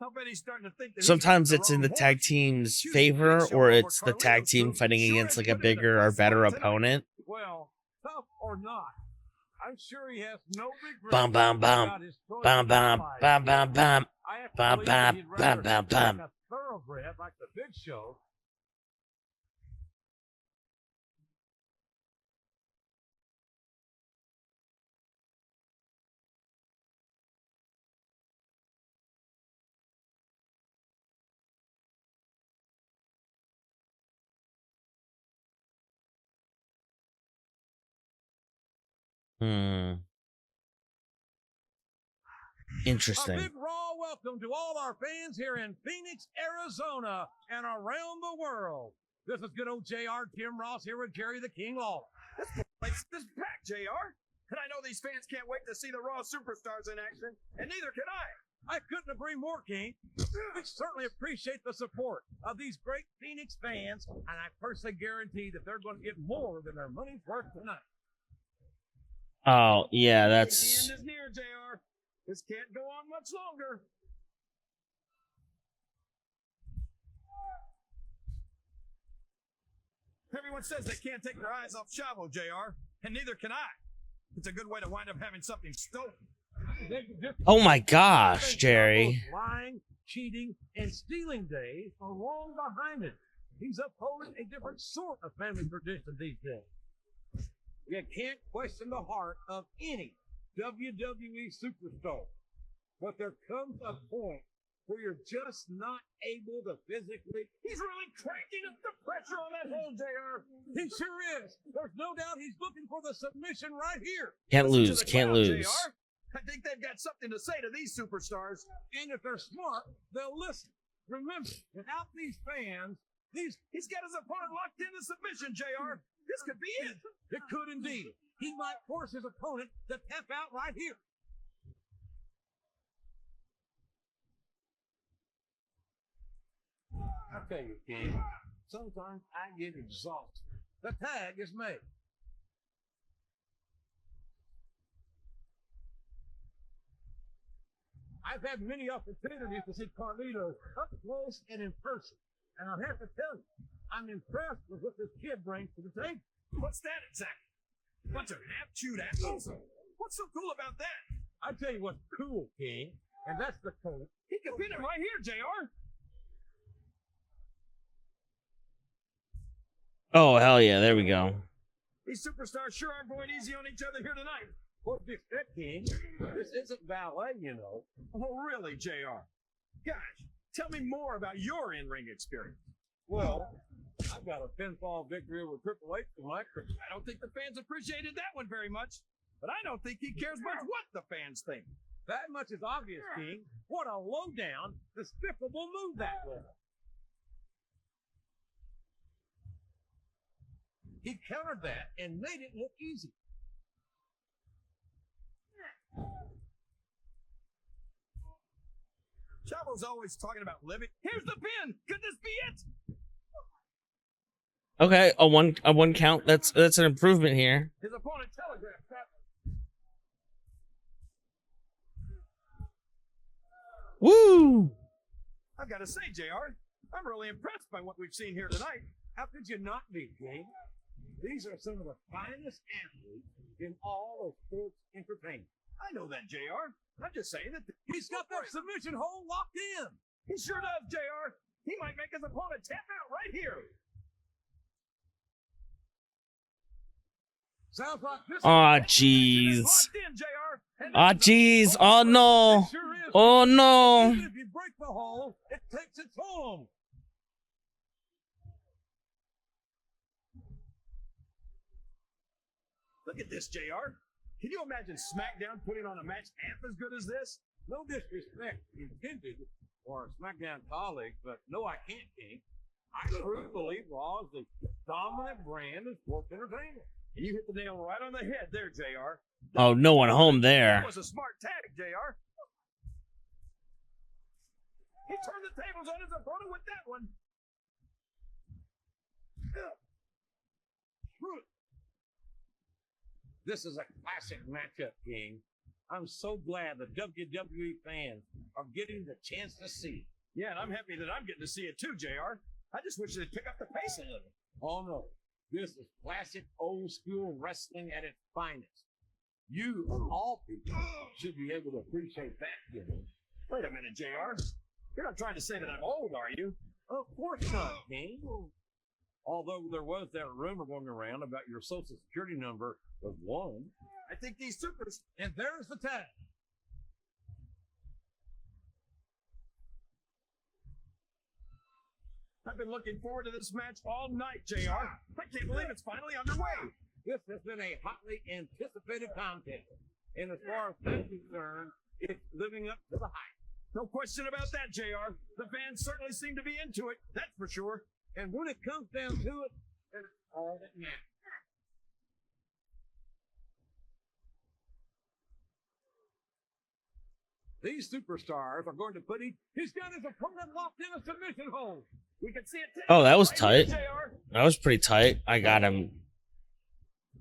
I bet he's starting to think that Sometimes it's in the tag team's favor, or it's the tag team fighting against like a bigger or better opponent. Well, tough or not, I'm sure he has no regrets. Bum bum bum. about his choice Bum in bum life. bum bum bum. I have to Bum, believe that bum, he'd bum, rather bum, be bum. like a thoroughbred like the Big Show. Interesting. A big raw welcome to all our fans here in Phoenix, Arizona, and around the world. This is good old JR Jim Ross here with Jerry the King Lawler. This pack, JR. And I know these fans can't wait to see the Raw superstars in action, and neither can I. I couldn't agree more, King. We certainly appreciate the support of these great Phoenix fans, and I personally guarantee that they're going to get more than their money's worth tonight. Oh, yeah, The that's... end is near, JR. This can't go on much longer. Everyone says they can't take their eyes off Chavo, JR, and neither can I. It's a good way to wind up having something stolen. Oh my gosh, Jerry. Lying, cheating, and stealing days are long behind it. He's upholding a different sort of family tradition these days. You can't question the heart of any WWE superstar. But there comes a point where you're just not able to physically. He's really cranking up the pressure on that hole, JR. He sure is. There's no doubt he's looking for the submission right here. Can't Listen to lose, the can't crowd, lose. JR. I think they've got something to say to these superstars. And if they're smart, they'll listen. Remember, without these fans, He's got his opponent locked in the submission, JR. This could be it. It could indeed. He might force his opponent to tap out right here. I tell you, King, sometimes I get exhausted. The tag is made. I've had many opportunities to see Carlito up close and in person, and I have to tell you, I'm impressed with what this kid brings to the table. What's that exactly? Bunch of half-chewed apples? What's so cool about that? I tell you what's cool, King, and that's the coat. He can pin him right here, JR. Oh, hell yeah. There we go. These superstars sure are going easy on each other here tonight. What do you expect, King? This isn't ballet, you know. Oh, really, JR? Gosh, tell me more about your in-ring experience. Well, I've got a pinfall victory with Triple H in my career. I don't think the fans appreciated that one very much, but I don't think he cares much what the fans think. That much is obvious, King. What a low-down, despicable move that was. He countered that and made it look easy. Chavo's always talking about living. Here's the pin. Could this be it? Okay, a one count. That's an improvement here. His opponent telegraphed that. Woo! I've got to say, JR, I'm really impressed by what we've seen here tonight. How could you not be, King? These are some of the finest athletes in all of sports entertainment. I know that, JR. I'm just saying that He's got that submission hold locked in. he sure does, JR. He might make his opponent tap out right here. Sounds like this. Aw, jeez. Locked in, JR. And Aw, jeez. Oh, no. It sure is. Oh, no. Even if you break the hold, it takes its toll on him. Look at this, JR. Can you imagine Smackdown putting on a match half as good as this? No disrespect intended for SmackDown colleagues, but no, I can't, King. I truly believe Raw is the dominant brand of sports entertainment. And you hit the nail right on the head there, JR. Oh, no one home there. That was a smart tag, JR. He turned the tables on his opponent with that one. This is a classic matchup, King. I'm so glad the WWE fans are getting the chance to see it. Yeah, and I'm happy that I'm getting to see it too, JR. I just wish they'd pick up the pace a little. Oh no, this is classic old school wrestling at its finest. You, of all people, should be able to appreciate that, you know. Wait a minute, JR. You're not trying to say that I'm old, are you? Of course not, King. Although there was that rumor going around about your social security number was 1. I think these supers. And there's the tag. I've been looking forward to this match all night, JR. I can't believe it's finally underway. This has been a hotly anticipated contest. And as far as I'm concerned, it's living up to the hype. No question about that, JR. The fans certainly seem to be into it, that's for sure. And when it comes down to it, it's all that matters. These superstars are going to put he's got his opponent locked in a submission hold. We can see it. Oh, that was right here, tight. JR. That was pretty tight. I got him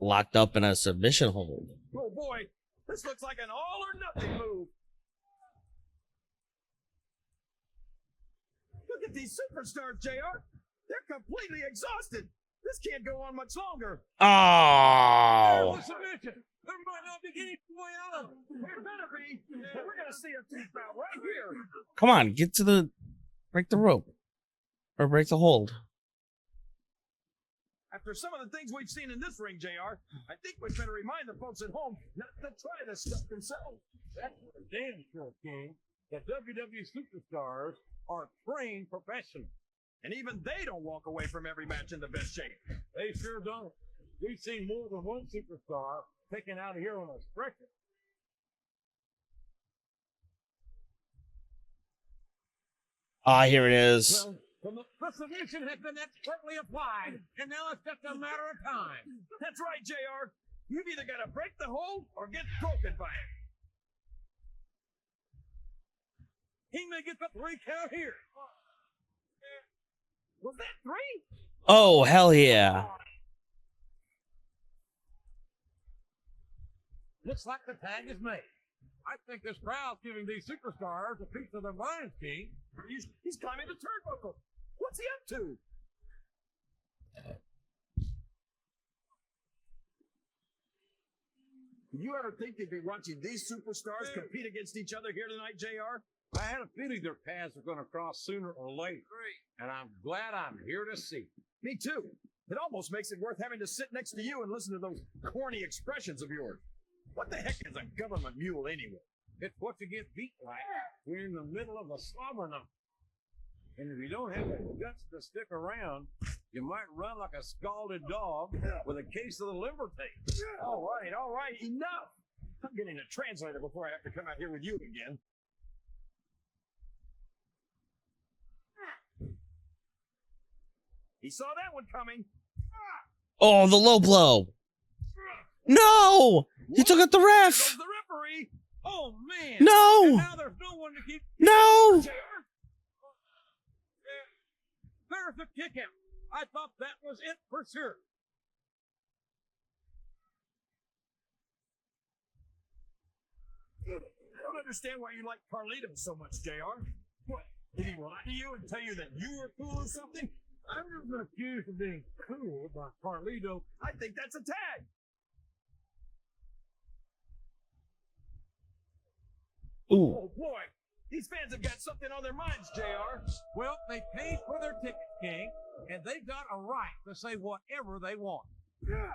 locked up in a submission hold. Oh boy, this looks like an all or nothing move. Look at these superstars, JR. They're completely exhausted. This can't go on much longer. Oh. There's the submission. There might not be any way out of it. There better be. We're going to see a tap out right here. Come on, get to the... Break the rope. Or break the hold. After some of the things we've seen in this ring, JR, I think we'd better remind the folks at home not to try this stuff themselves. That's for damn sure, King. The WWE superstars are trained professionals. And even they don't walk away from every match in the best shape. They sure don't. We've seen more than one superstar taken out of here on a stretcher. Ah, here it is. Well, The submission has been expertly applied, and now it's just a matter of time. That's right, JR. You've either got to break the hold or get broken by it. He may get the 3 count here. Was that 3? Oh, hell yeah. Looks like the tag is made. I think this crowd's giving these superstars a piece of their minds, King. He's climbing the turnbuckle. What's he up to? You ever think you'd be watching these superstars compete against each other here tonight, JR? I had a feeling their paths were going to cross sooner or later. And I'm glad I'm here to see. Me too. It almost makes it worth having to sit next to you and listen to those corny expressions of yours. What the heck is a government mule anyway? It's what you get beat like. We're in the middle of a slobber knock. And if you don't have the guts to stick around, you might run like a scalded dog with a case of the liver tape. All right, enough. I'm getting a translator before I have to come out here with you again. He saw that one coming. Oh, the low blow. No! He took out the ref. Goes the referee. Oh, man. No! And now there's no one to keep. No! There's the kick out. I thought that was it for sure. I don't understand why you like Carlito so much, JR. What? Did he lie to you and tell you that you were cool or something? I've never been accused of being cool by Carlito. I think that's a tag. Ooh. Oh, boy. These fans have got something on their minds, JR. Well, they paid for their ticket, King, and they've got a right to say whatever they want. Yeah.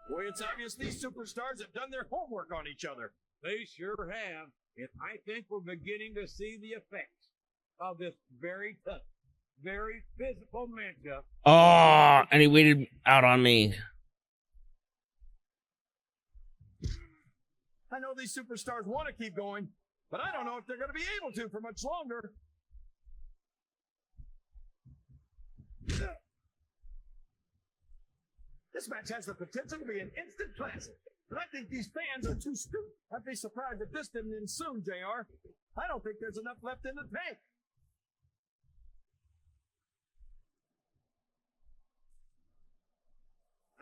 Boy, it's obvious these superstars have done their homework on each other. They sure have. And I think we're beginning to see the effects of this very tough, very physical matchup. Oh, and he waited out on me. I know these superstars want to keep going, but I don't know if they're going to be able to for much longer. This match has the potential to be an instant classic, but I think these fans are too stupid. I'd be surprised if this didn't end soon, JR. I don't think there's enough left in the tank.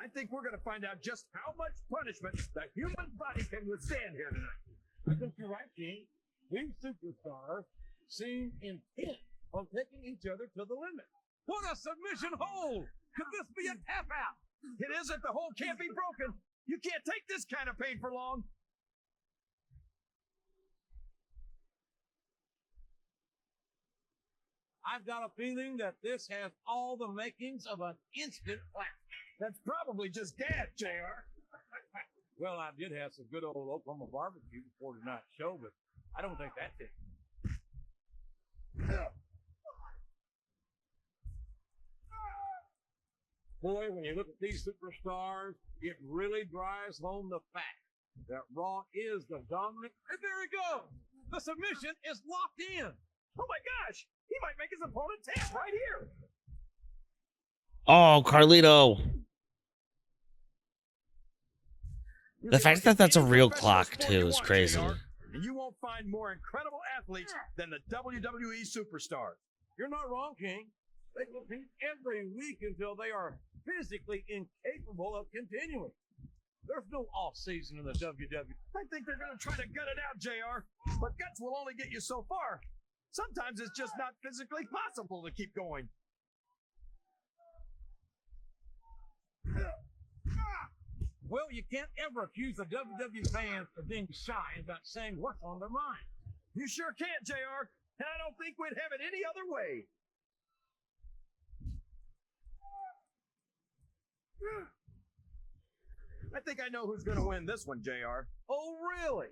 I think we're going to find out just how much punishment the human body can withstand here tonight. I think you're right, King. These superstars seem intent on taking each other to the limit. What a submission hold! Could this be a tap out? It isn't. The hold can't be broken. You can't take this kind of pain for long. I've got a feeling that this has all the makings of an instant classic. That's probably just gas, JR. Well, I did have some good old Oklahoma barbecue before tonight's show, but I don't think that's it. Boy, when you look at these superstars, it really drives home the fact that Raw is the dominant. And there we go. The submission is locked in. Oh my gosh, he might make his opponent tap right here. Oh, Carlito. The fact that that's a real clock, too, is crazy. And you won't find more incredible athletes than the WWE superstars. You're not wrong, King. They compete every week until they are physically incapable of continuing. There's no off season in the WWE. I think they're going to try to gut it out, JR. But guts will only get you so far. Sometimes it's just not physically possible to keep going. Well, you can't ever accuse the WWE fans of being shy about saying what's on their mind. You sure can't, JR. And I don't think we'd have it any other way. I think I know who's going to win this one, JR. Oh, really?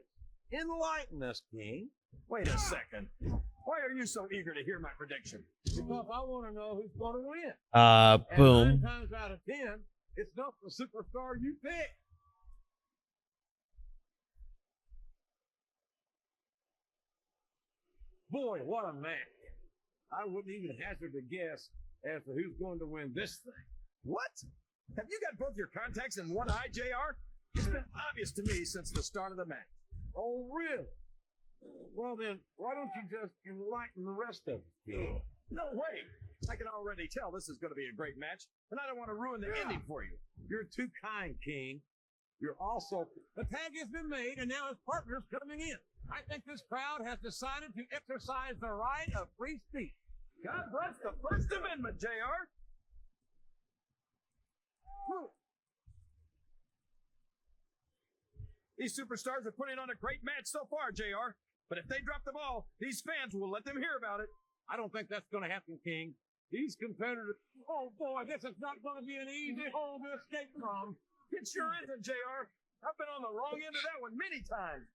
Enlighten us, King. Wait a second. Why are you so eager to hear my prediction? Because I want to know who's going to win. Boom. And 9 times out of 10, it's not the superstar you pick. Boy, what a match. I wouldn't even hazard a guess as to who's going to win this thing. What? Have you got both your contacts in one eye, JR? It's been obvious to me since the start of the match. Oh, really? Well, then, why don't you just enlighten the rest of us? No way. I can already tell this is going to be a great match, and I don't want to ruin the ending for you. You're too kind, King. You're also... The tag has been made, and now his partner's coming in. I think this crowd has decided to exercise the right of free speech. God bless the First Amendment, JR. These superstars are putting on a great match so far, JR. But if they drop the ball, these fans will let them hear about it. I don't think that's going to happen, King. These competitors... Oh, boy, this is not going to be an easy hole to escape from. It sure isn't, JR. I've been on the wrong end of that one many times.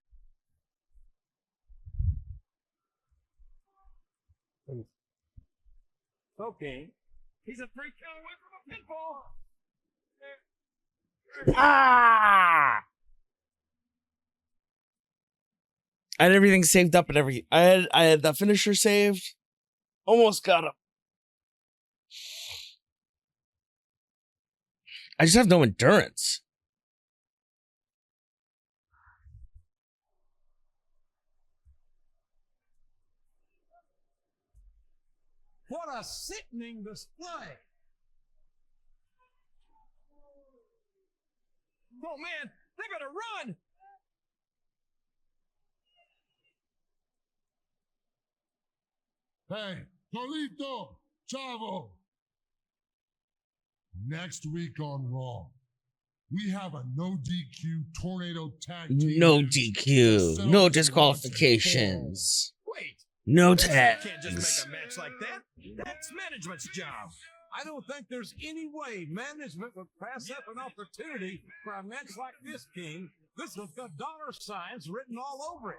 Okay. He's a 3 count away from a pinfall. Ah! I had everything saved up and everything. I had the finisher saved. Almost got him. I just have no endurance. What a sickening display. Oh, man, they better run. Hey, Carlito, Chavo. Next week on Raw, we have a no DQ tornado tag team. No match. DQ. No disqualifications. Wait. No You can't just tags. make a match like that. That's management's job. I don't think there's any way management would pass up an opportunity for a match like this, King. This has got dollar signs written all over it.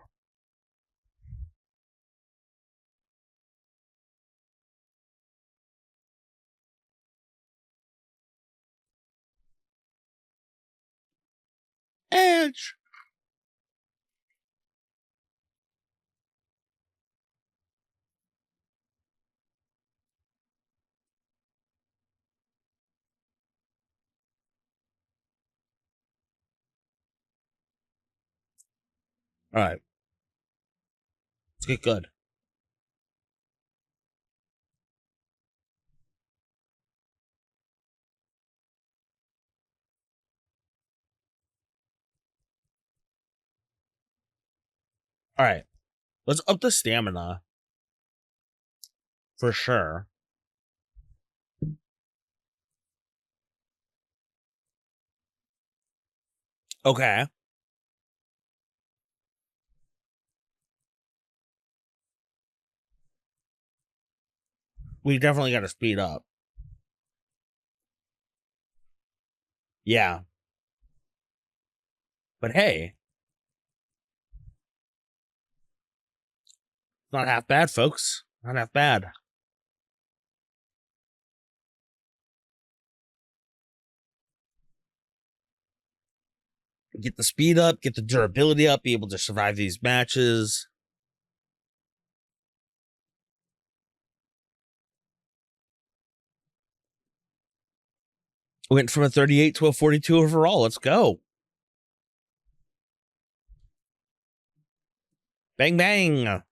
Edge. All right. Let's get good. All right. Let's up the stamina. For sure. Okay. We definitely got to speed up. Yeah. But hey. Not half bad, folks. Not half bad. Get the speed up, get the durability up, be able to survive these matches. Went from a 38 to a 42 overall. Let's go. Bang, bang.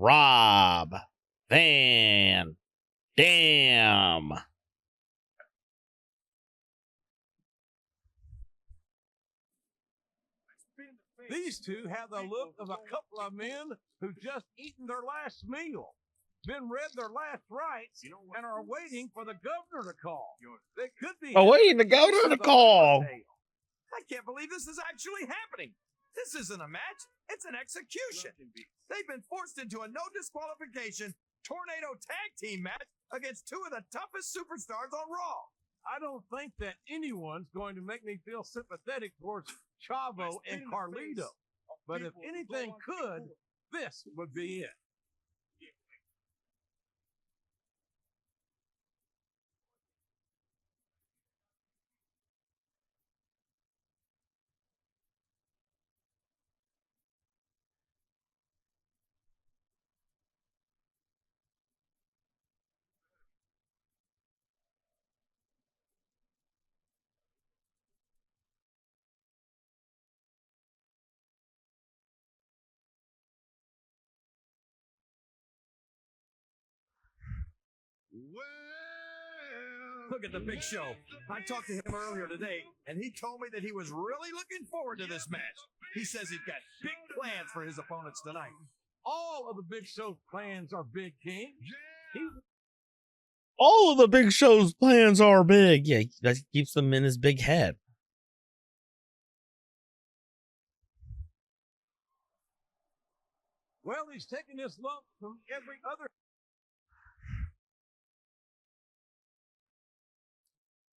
Rob Van Dam. These two have the look of a couple of men who just eaten their last meal, been read their last rites, and are waiting for the governor to call. They could be... Oh, wait, the governor to call. I can't believe this is actually happening. This isn't a match. It's an execution. They've been forced into a no disqualification tornado tag team match against two of the toughest superstars on Raw. I don't think that anyone's going to make me feel sympathetic towards Chavo and Carlito. But if anything could, this would be it. Look at the Big Show. I talked to him earlier today, and he told me that he was really looking forward to this match. He says he's got big plans for his opponents tonight. All of the Big Show's plans are big, King. All of the Big Show's plans are big. Yeah, that keeps them in his big head. Well, he's taking this lump from every other.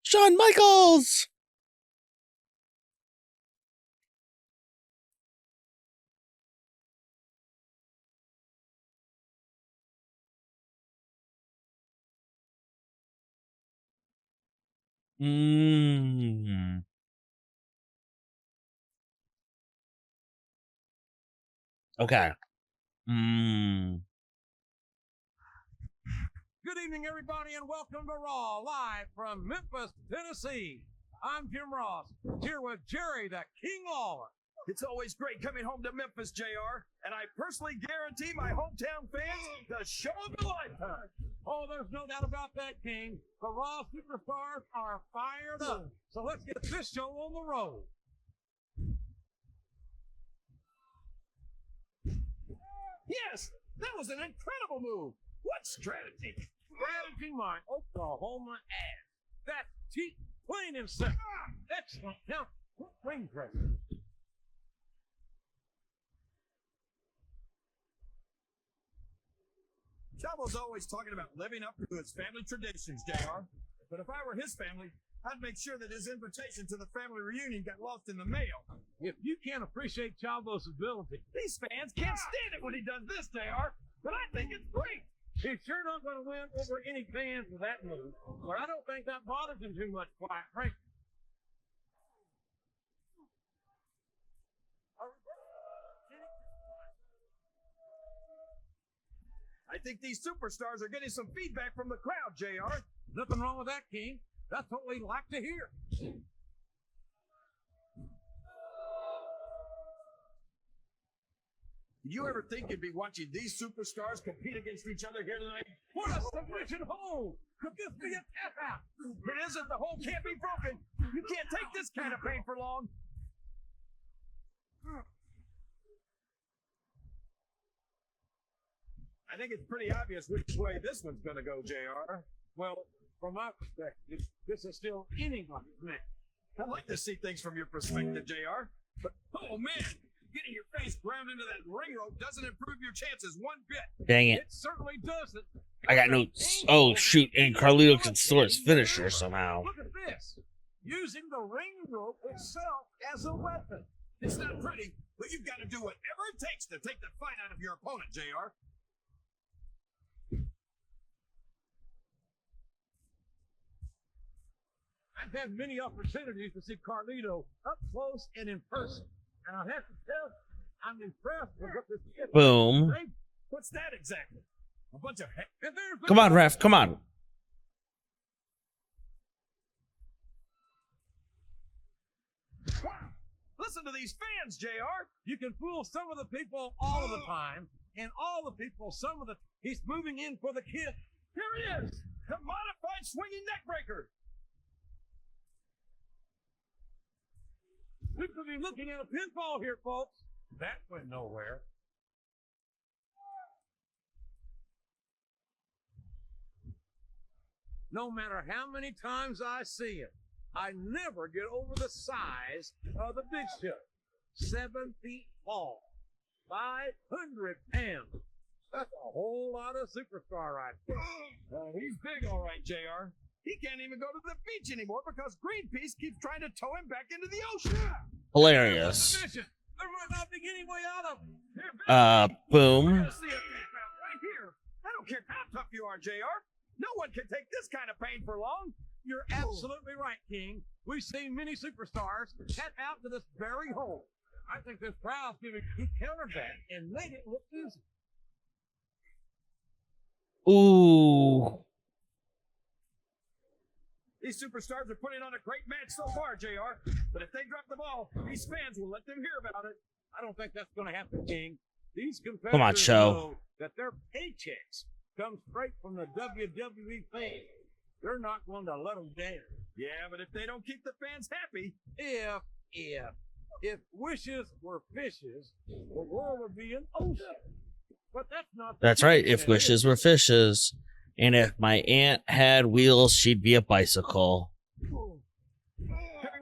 Shawn Michaels! Okay. Good evening, everybody, and welcome to Raw, live from Memphis, Tennessee. I'm Jim Ross, here with Jerry the King Lawler. It's always great coming home to Memphis, JR, and I personally guarantee my hometown fans the show of a lifetime. Oh, there's no doubt about that, King. The Raw superstars are fired up. So let's get this show on the road. Yes, that was an incredible move. What strategy? Strategy, my Oklahoma ass. That's cheap, plain and simple. Excellent. Now, ring press. Chavo's always talking about living up to his family traditions, JR. But if I were his family, I'd make sure that his invitation to the family reunion got lost in the mail. If you can't appreciate Chavo's ability, These fans can't stand it when he does this, JR, but I think it's great. he's sure not going to win over any fans with that move. But I don't think that bothers him too much, quite frankly. I think these superstars are getting some feedback from the crowd, JR. Nothing wrong with that, King. That's what we like to hear. Did you ever think you'd be watching these superstars compete against each other here tonight? What a submission hold! Could this be a tap out? It isn't. The hold can't be broken. You can't take this kind of pain for long. I think it's pretty obvious which way this one's going to go, JR. Well, from my perspective, this is still anybody's match. I'd like to see things from your perspective, JR. But, oh man, getting your face ground into that ring rope doesn't improve your chances one bit. Dang it. It certainly doesn't. I got notes. Oh, shoot. And Carlito can store his finisher somehow. Look at this. Using the ring rope itself as a weapon. It's not pretty, but you've got to do whatever it takes to take the fight out of your opponent, JR. I've had many opportunities to see Carlito up close and in person. And I have to tell you, I'm impressed with what this kid Boom. What's that exactly? A bunch of heck. And there's the Come on, ref. Come on. Listen to these fans, JR. You can fool some of the people all of the time, and all the people some of the. He's moving in for the kid. Here he is, the modified swinging neckbreaker. We could be looking at a pinfall here, folks. That went nowhere. No matter how many times I see it, I never get over the size of the Big Show. 7 feet tall, 500 pounds. That's a whole lot of superstar right there. He's big, all right, JR. He can't even go to the beach anymore because Greenpeace keeps trying to tow him back into the ocean. Hilarious. There might not be any way out of it. Boom. We're gonna see a tap out right here. I don't care how tough you are, JR. No one can take this kind of pain for long. You're absolutely right, King. We've seen many superstars tap out to this very hole. I think this crowd's giving he countered that and made it look easy. Ooh. These superstars are putting on a great match so far, JR. But if they drop the ball, these fans will let them hear about it. I don't think that's going to happen, King. These competitors Come on, show. know that their paychecks come straight from the WWE fans. They're not going to let them down. Yeah, but if they don't keep the fans happy, If wishes were fishes, the world would be an ocean. But that's not. That's right. If wishes were fishes, and if my aunt had wheels, she'd be a bicycle.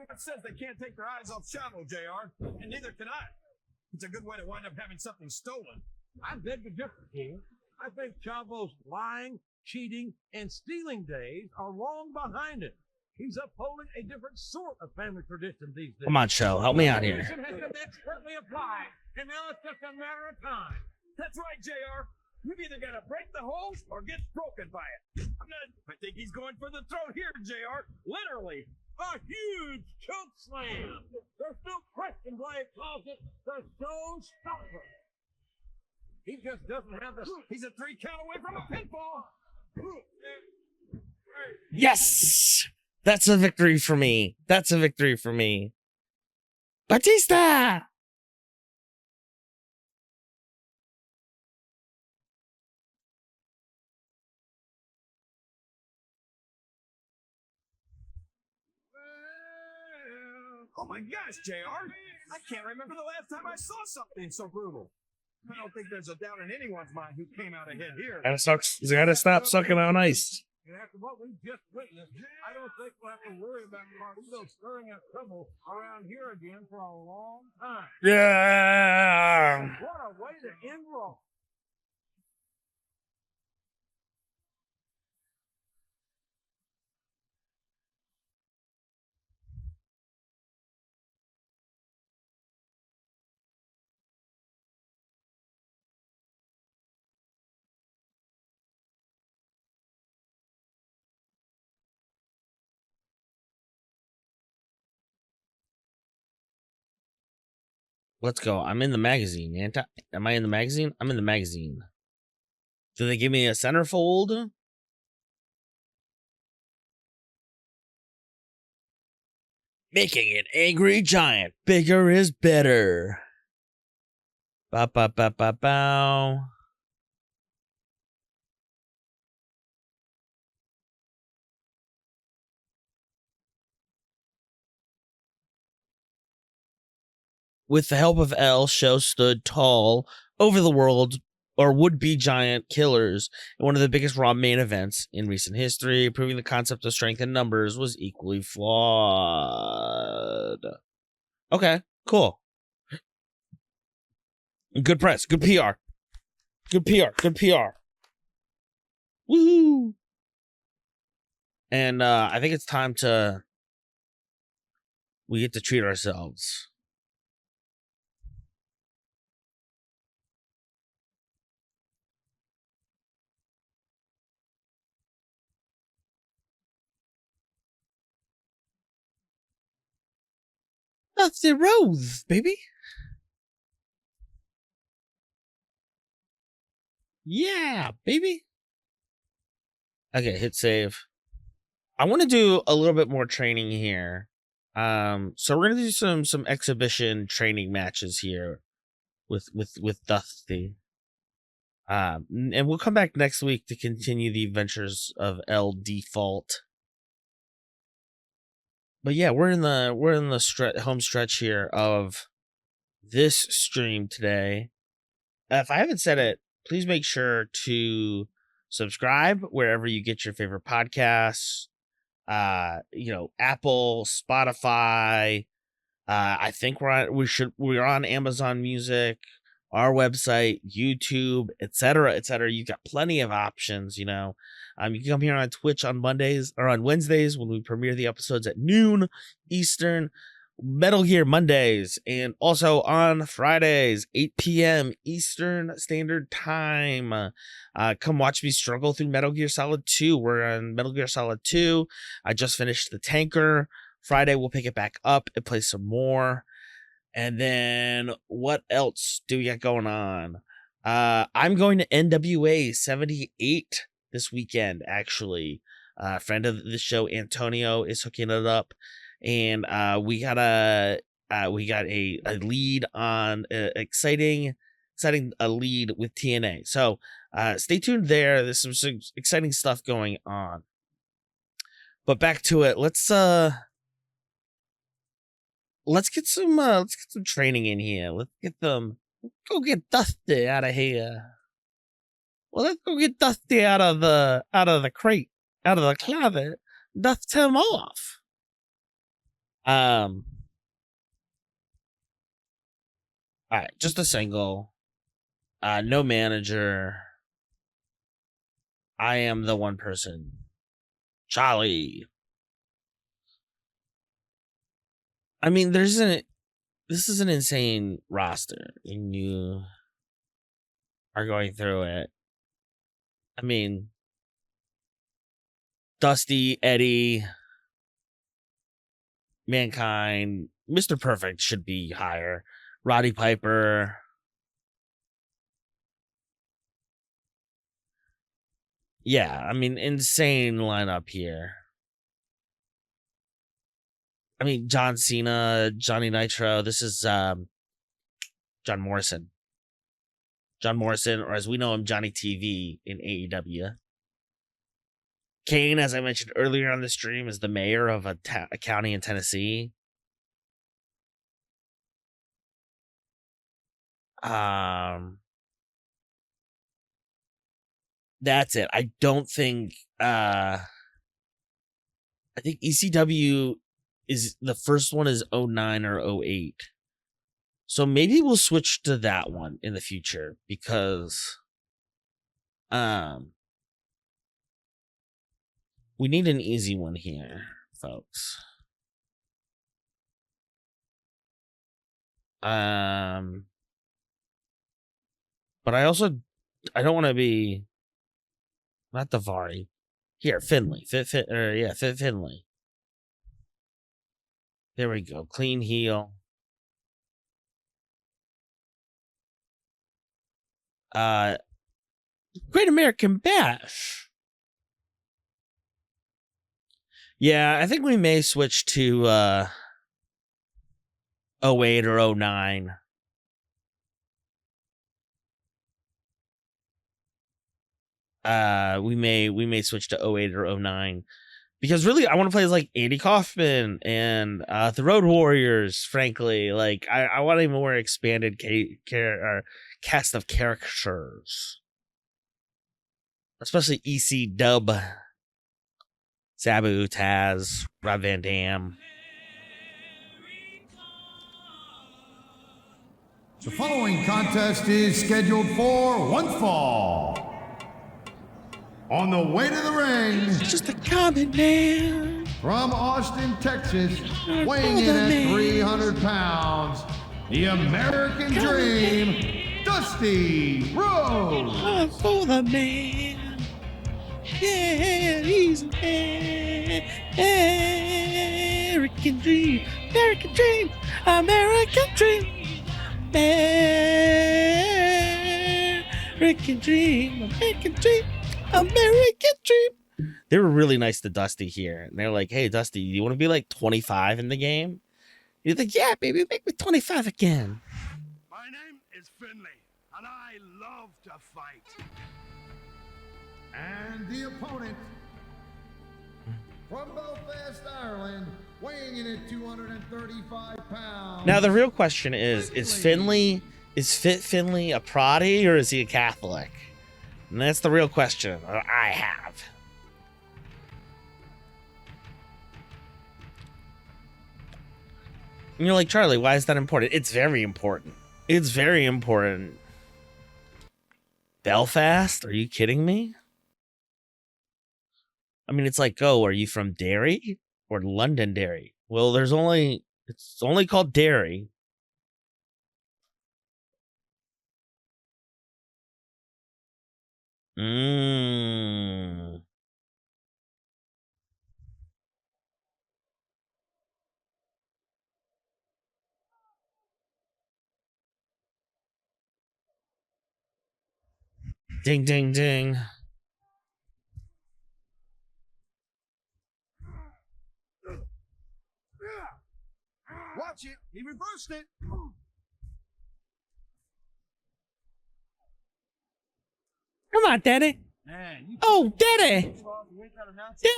everyone says they can't take their eyes off Chavo, JR, and neither can I. It's a good way to wind up having something stolen. I beg to differ, King. I think Chavo's lying, cheating, and stealing days are long behind him. He's upholding a different sort of family tradition these days. Come on, show. Help me out here. Tradition has been expertly applied, and now it's just a matter of time. That's right, JR. We've either got to break the hose or get broken by it. I think he's going for the throat here, JR. Literally. A huge choke slam. There's no question why he calls it the showstopper. He just doesn't have the. He's a 3 count away from a pinfall. Yes! That's a victory for me. That's a victory for me. Batista! Oh my gosh, JR. I can't remember the last time I saw something so brutal. I don't think there's a doubt in anyone's mind who came out ahead here. Gotta stop sucking on ice. And after what we just witnessed, I don't think we'll have to worry about Martino stirring up trouble around here again for a long time. Yeah! What a way to end Raw. Let's go. I'm in the magazine. Am I in the magazine? I'm in the magazine. Do they give me a centerfold? Making an angry giant bigger is better. Ba ba ba ba bow. With the help of L, Show stood tall over the world or would-be giant killers in one of the biggest Raw main events in recent history, proving the concept of strength in numbers was equally flawed. Okay, cool. Good press, good PR. Good PR, good PR. Woohoo! And I think it's time we get to treat ourselves. Dusty Rhodes, baby. Yeah, baby. Okay, hit save. I want to do a little bit more training here. So we're gonna do some exhibition training matches here with Dusty. And we'll come back next week to continue the adventures of L Default. But yeah, we're in the home stretch here of this stream today. If I haven't said it, please make sure to subscribe wherever you get your favorite podcasts. Apple, Spotify. I think we're on Amazon Music, our website, YouTube, etc., etc. You've got plenty of options, you can come here on Twitch on Mondays or on Wednesdays when we premiere the episodes at noon Eastern, Metal Gear Mondays, and also on Fridays, 8 p.m. Eastern Standard Time. Come watch me struggle through Metal Gear Solid 2. We're on Metal Gear Solid 2. I just finished the Tanker. Friday, we'll pick it back up and play some more. And then what else do we got going on? I'm going to NWA 78 this weekend, actually. Friend of the show, Antonio, is hooking it up. And we got a lead on exciting a lead with TNA. So Stay tuned there. There's some exciting stuff going on. But back to it. Let's get some training in here. Let's go get Dusty out of here. Well, let's go get Dusty out of the crate, out of the closet. Dust him off. All right, just a single. No manager. I am the one person. Charlie. I mean, this is an insane roster, and you are going through it. I mean, Dusty, Eddie, Mankind, Mr. Perfect should be higher. Roddy Piper. Yeah, I mean, insane lineup here. I mean, John Cena, Johnny Nitro. This is John Morrison. John Morrison, or as we know him, Johnny TV in AEW. Kane, as I mentioned earlier on the stream, is the mayor of a county in Tennessee. That's it. I don't think I think ECW is the first one is 09 or 08. So maybe we'll switch to that one in the future because we need an easy one here, folks. But I don't want to be not Davari. Here, Finley. Finley. There we go. Clean heel. Great American Bash. Yeah, I think we may switch to 08 or 09. We may switch to 08 or 09. Because really, I want to play as like Andy Kaufman and the Road Warriors, frankly. Like, I want a more expanded cast of characters. Especially EC Dub, Sabu, Taz, Rob Van Dam. The following contest is scheduled for one fall. On the way to the ring, Just a common man. from Austin, Texas, weighing in at 300 pounds, the American Dream, Dusty Rhodes. For the man. Yeah, he's an American Dream. American Dream. American Dream. American Dream. American Dream. American Dream. They were really nice to Dusty here. And they're like, hey, Dusty, you want to be like 25 in the game? You're like, yeah, baby, make me 25 again. My name is Finley, and I love to fight. And the opponent, from Belfast, Ireland, weighing in at 235 pounds. Now, the real question is Finley a Protestant or is he a Catholic? And that's the real question I have. And you're like, Charlie, why is that important? It's very important. It's very important. Belfast? Are you kidding me? I mean, it's like, oh, are you from Derry or Londonderry? Well, it's only called Derry. Mmm. Ding, ding, ding. Watch it. He reversed it. Come on, Daddy. Man, you Oh, Daddy.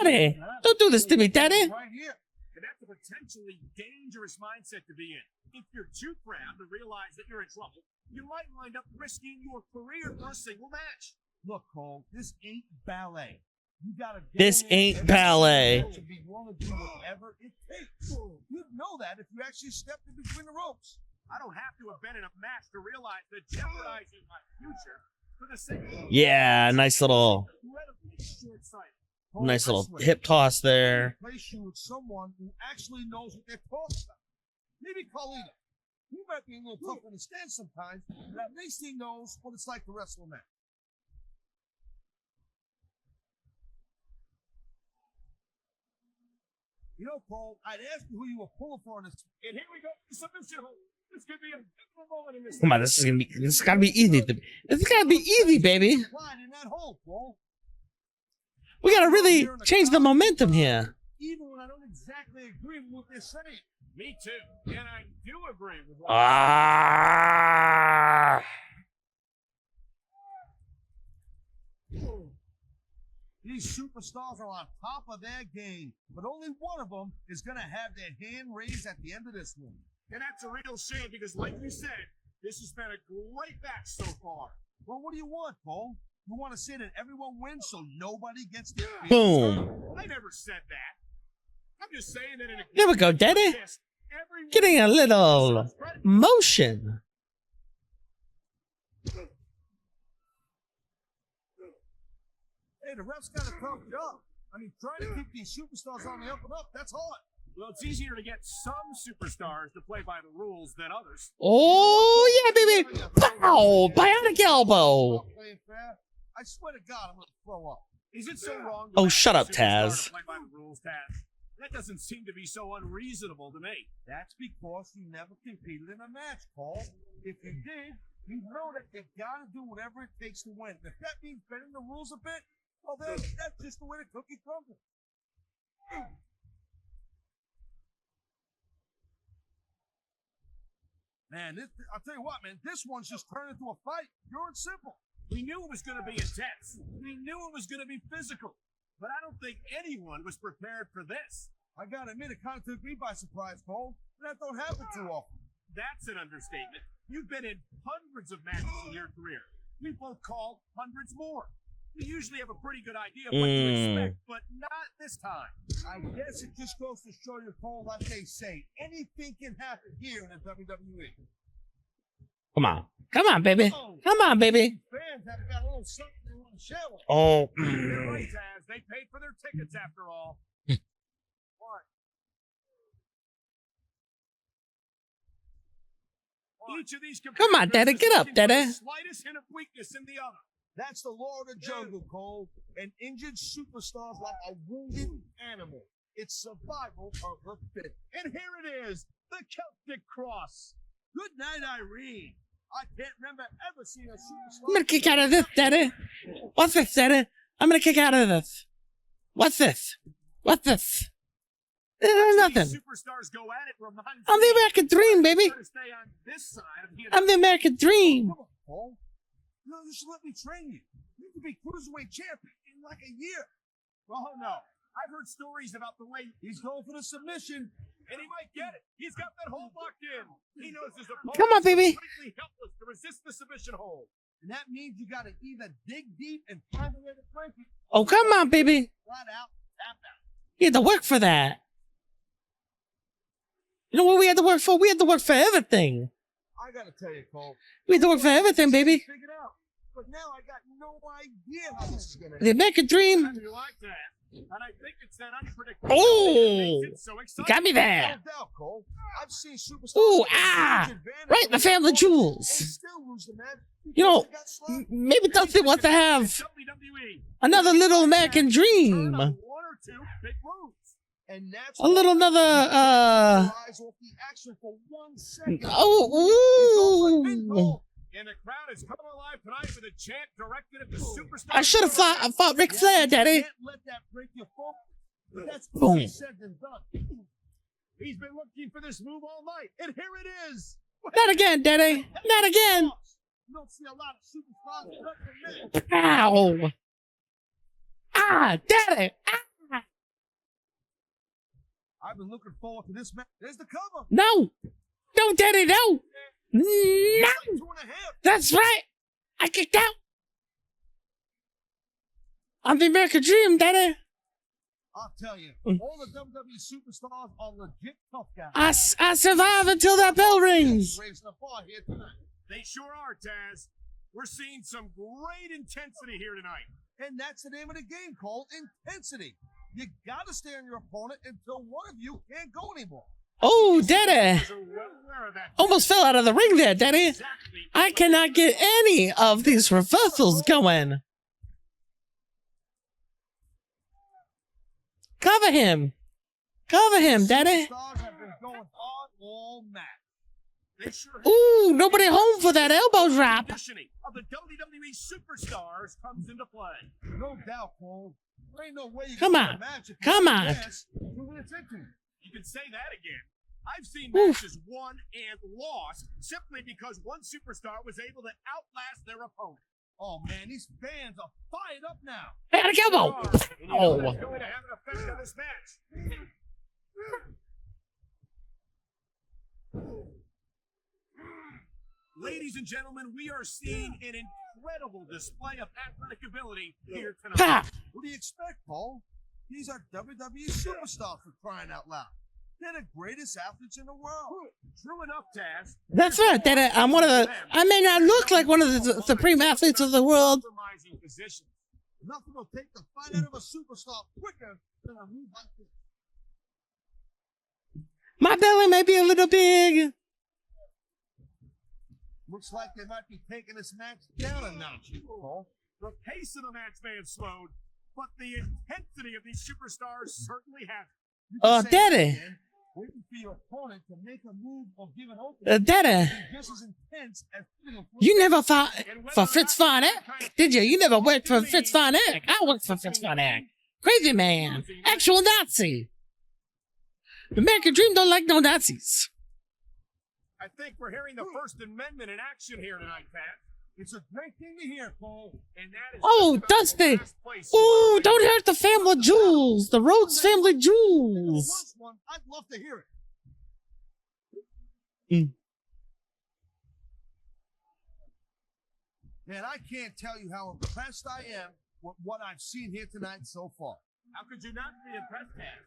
Daddy. Don't do this to me, Daddy. right here. And that's a potentially dangerous mindset to be in. If you're too proud to realize that you're in trouble, you might wind up risking your career for a single match. Look, Cole, this ain't ballet. You gotta go This in ain't and ballet. to be willing to do whatever it takes. You'd know that if you actually stepped in between the ropes. I don't have to have been in a match to realize that jeopardizing my future for the sake of Yeah, nice little incredibly short-sighted. Cole, nice I little swear, hip toss there. Place you with someone who actually knows what they're talking about. Maybe Carlito. He might be a little tough to understand sometimes, but at least he knows what it's like to wrestle a match. You know, Cole, I'd ask you who you were pulling for in this. And here we go. Submission hold. This could be a pivotal moment in this. Come on, this is gotta be easy. This gotta be easy, baby. Slide in that hole, Cole. We gotta really change the momentum here. Even when I don't exactly agree with what they're saying. Me too. And I do agree with what Ah. These superstars are on top of their game, but only one of them is going to have their hand raised at the end of this one. And that's a real shame because, like you said, this has been a great match so far. Well, what do you want, Cole? You want to say that everyone wins so nobody gets their feelings Boom. hurt? I never said that. I'm just saying that in a Here we go, Daddy. Yes, everyone Getting a little deserves credit. motion. Hey, the ref's got to tough it up. I mean, trying to keep these superstars on the up and up, that's hard. Well, it's easier to get some superstars to play by the rules than others. Oh yeah, baby. Pow! Bionic elbow. Not playing fair. I swear to God, I'm going to throw up. Is it so wrong? to Oh, let shut a up, superstar Taz. Play by the rules, Taz. That doesn't seem to be so unreasonable to me. That's because you never competed in a match, Paul. If you did, you know that you got to do whatever it takes to win. If that means bending the rules a bit, well, then that's just the way the cookie crumbles. Man, I'll tell you what, man, this one's just turned into a fight. Pure and simple. We knew it was going to be intense. We knew it was going to be physical. But I don't think anyone was prepared for this. I gotta admit, it kind of took me by surprise, Cole. That don't happen too often. That's an understatement. You've been in hundreds of matches in your career. We've both called hundreds more. We usually have a pretty good idea of what to expect, but not this time. I guess it just goes to show you, Cole, like they say, anything can happen here in the WWE. Come on. Come on, baby. Come on, baby. Fans have got a little something they want to share with. Oh. You're right, Taz. They paid for their tickets after all. Each of these Come on, Daddy, get up, competitors is looking for Daddy. the slightest hint of weakness in the other. That's the law of the jungle, Cole. An injured superstar's like a wounded animal. It's survival of the fit. And here it is, the Celtic Cross. Good night, Irene. I can't remember ever seeing a superstar. I'm gonna kick out of this, Daddy. What's this, Daddy? I'm gonna kick out of this. What's this? What's this? Nothing. These superstars go at it reminds I'm me the American Dream, baby. to stay on this side of the I'm the American Dream. Come on, Paul. No, you should let me train you. You could be cruiserweight champion in like a year. Oh no, I've heard stories about the way He's going for the submission. and he might get it. He's got that hold locked in. He knows his opponent Come on, baby. is completely helpless to resist the submission hold. And that means you got to either dig deep and find a way to break it, Oh, come on, baby. flat out, tap out. You had to work for that. You know what we had to work for? We had to work for everything. I got to tell you, Cole. We had to work for everything, baby. Figured out. But now I got no idea how this is going to The American Dream. And you like that. And I think it's that unpredictability Oh, that makes it so exciting. got me there. No doubt, Cole. I've seen superstars. Ooh, take a ah, huge advantage right in the of their family opponents jewels. and still lose the match You know, because they got slapped. maybe Dusty wants to have WWE. another little American Dream. Turn on one or two big moves. And that's A little another, eyes off the action for 1 second. oh, ooh. And the crowd is coming alive tonight with a chant directed at the superstar. I should have fought Ric Flair, Daddy. Can't let that break your focus. But that's Boom. easier said than done. He's been looking for this move all night, and here it is. Not again, Daddy. Not again. You don't see a lot of superstars wrestling men. Ow! Ah, daddy! Ah. I've been looking forward to this match. There's the cover. No! No, daddy, no! No! 2.5. That's right! I kicked out! I'm the American Dream, daddy! I'll tell you, all the WWE superstars are legit tough guys. I survive until that bell rings! Raising the bar here tonight. They sure are, Taz. We're seeing some great intensity here tonight. And that's the name of the game, Cole. Intensity. You gotta stay on your opponent until one of you can't go anymore. Oh, daddy! Guys are well aware of that. Almost fell out of the ring there, daddy! Exactly. I cannot get any of these reversals going. Cover him! Cover him, daddy! Superstars have been going hard all match. They sure Ooh, nobody home for that elbow drop. conditioning of the WWE superstars comes into play. No doubt, Cole. There ain't no way you Come can win on. a match if Come you on. dance 2 minutes into it. You can say that again. I've seen Oof. matches won and lost simply because one superstar was able to outlast their opponent. Oh man, these fans are fired up now. I got a elbow. And you know Oh. that's going to have an effect on this match. Ladies and gentlemen, we are seeing an incredible display of athletic ability here tonight. Ha! What do you expect, Paul? These are WWE superstars for crying out loud. They're the greatest athletes in the world. True enough, Taz. That's right, daddy. I'm one of the. I may not look like one of the supreme athletes of the world. Compromising positions. Nothing will take the fight out of a superstar quicker than a move like this. My belly may be a little big. Looks like they might be taking this match down a notch, Paul. The pace of the match may have slowed, but the intensity of these superstars certainly hasn't. You can say that Daddy. again, waiting for your opponent to make a move or give an opening. Daddy, Just as intense as you never fought for Fritz Von Erich, did you? You never worked for Fritz Von Erich. I worked for Fritz Von Erich. Crazy man. Actual Nazi. The American Dream don't like no Nazis. I think we're hearing the First Amendment in action here tonight, Pat. It's a great thing to hear, Paul. And that is Oh, just about Dusty. the last place Ooh, we're don't hurt the family jewels. The Rhodes family The jewels. worst one, I'd love to hear it. Mm. Man, I can't tell you how impressed I am with what I've seen here tonight so far. How could you not be impressed, Pat?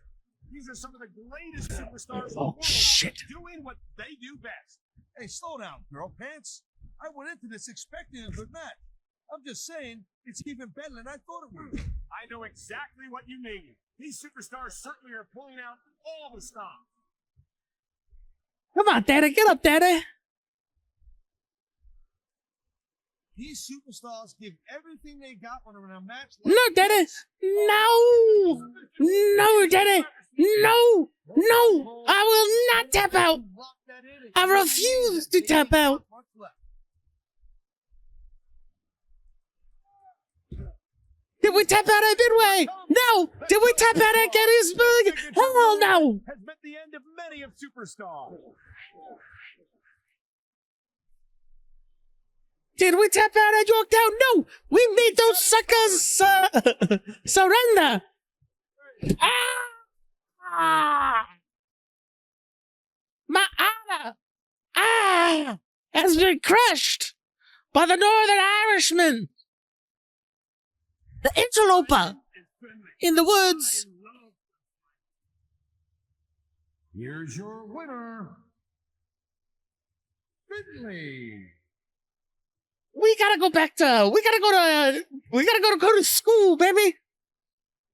These are some of the greatest superstars in the Oh, world shit. doing what they do best. Hey, slow down, girl pants. I went into this expecting a good match. I'm just saying, it's even better than I thought it would. I know exactly what you mean. These superstars certainly are pulling out all the stops. Come on, Daddy. Get up, Daddy. These superstars give everything they got when they're in a match. Like No, Daddy. No. No, Daddy. No. No. I will not tap out. Lock that in and I refuse to tap out. Much left. Did we tap out at Midway? No. Did we tap out at Gettysburg? Hell no. Has met the end of many of superstars. Did we tap out at Yorktown? No. We made those suckers surrender. Ah! My honor has been crushed by the Northern Irishman, the interloper in the woods. Here's your winner, Finley. We gotta go to school, baby.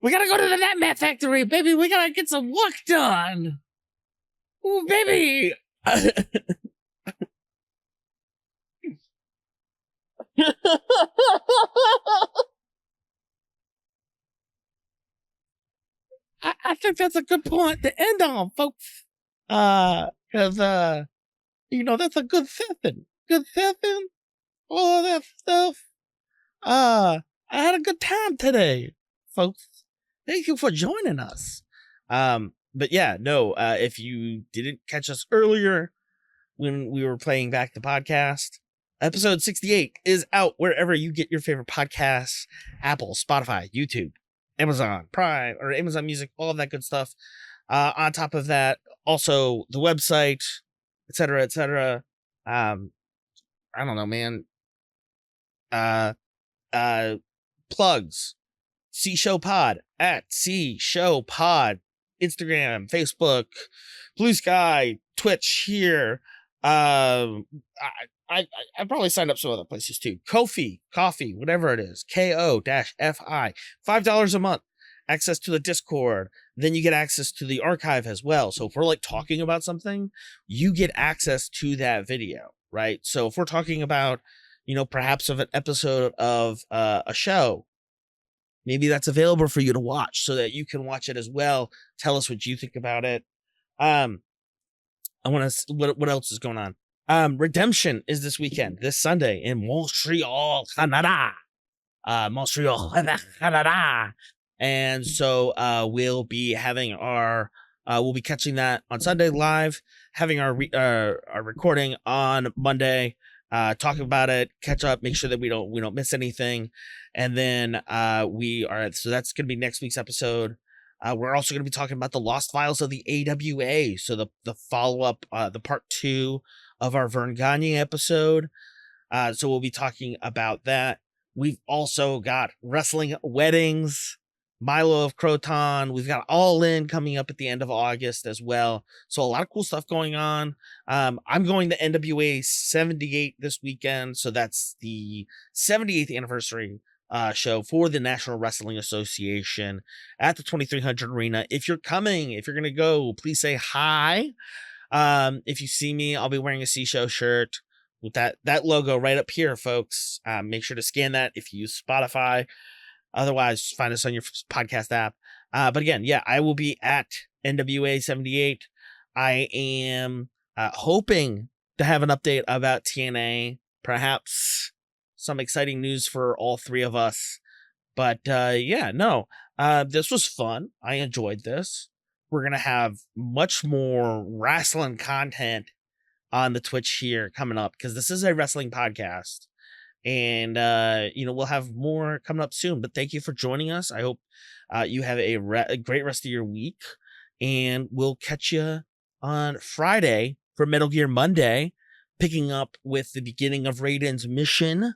We gotta go to the Nightmare Factory, baby. We gotta get some work done. Ooh, baby. I think that's a good point to end on, folks. Cause that's a good session. Good session. All that stuff. I had a good time today, folks. Thank you for joining us. But yeah, no, if you didn't catch us earlier when we were playing back the podcast, Episode 68 is out wherever you get your favorite podcasts: Apple, Spotify, YouTube, Amazon Prime, or Amazon Music, all of that good stuff. On top of that, also the website, etc., etc. I don't know, man. Plugs. C Show Pod at C Show Pod. Instagram, Facebook, Blue Sky, Twitch here. I probably signed up some other places too. Ko-fi, coffee, whatever it is. KO-FI. $5 a month. Access to the Discord. Then you get access to the archive as well. So if we're like talking about something, you get access to that video, right? So if we're talking about, perhaps of an episode of a show, maybe that's available for you to watch so that you can watch it as well. Tell us what you think about it. I want to, what else is going on? Redemption is this weekend, this Sunday in Montreal, Canada. Montreal, Canada. And so we'll be having we'll be catching that on Sunday live, having our recording on Monday, talking about it, catch up, make sure that we don't miss anything. And then so that's going to be next week's episode. We're also going to be talking about the Lost Files of the AWA. So the follow-up, the part 2 of our Vern Gagne episode. So we'll be talking about that. We've also got Wrestling Weddings, Milo of Croton. We've got All In coming up at the end of August as well. So a lot of cool stuff going on. I'm going to NWA 78 this weekend. So that's the 78th anniversary show for the National Wrestling Association at the 2300 Arena. If you're going to go, please say hi. If you see me, I'll be wearing a C-Show shirt with that logo right up here, folks. Make sure to scan that if you use Spotify. Otherwise, find us on your podcast app. But again, yeah, I will be at NWA 78. I am hoping to have an update about TNA, perhaps some exciting news for all three of us. But this was fun. I enjoyed this. We're going to have much more wrestling content on the Twitch here coming up because this is a wrestling podcast. And, we'll have more coming up soon. But thank you for joining us. I hope you have a great rest of your week. And we'll catch you on Friday for Metal Gear Monday, picking up with the beginning of Raiden's mission,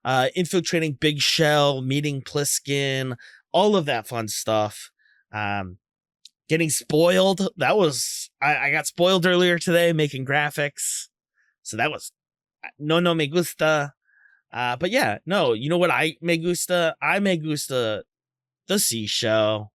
infiltrating Big Shell, meeting Pliskin, all of that fun stuff. Getting spoiled. I got spoiled earlier today making graphics. So that was no me gusta. But yeah, no, you know what I me gusta? I me gusta the C Show.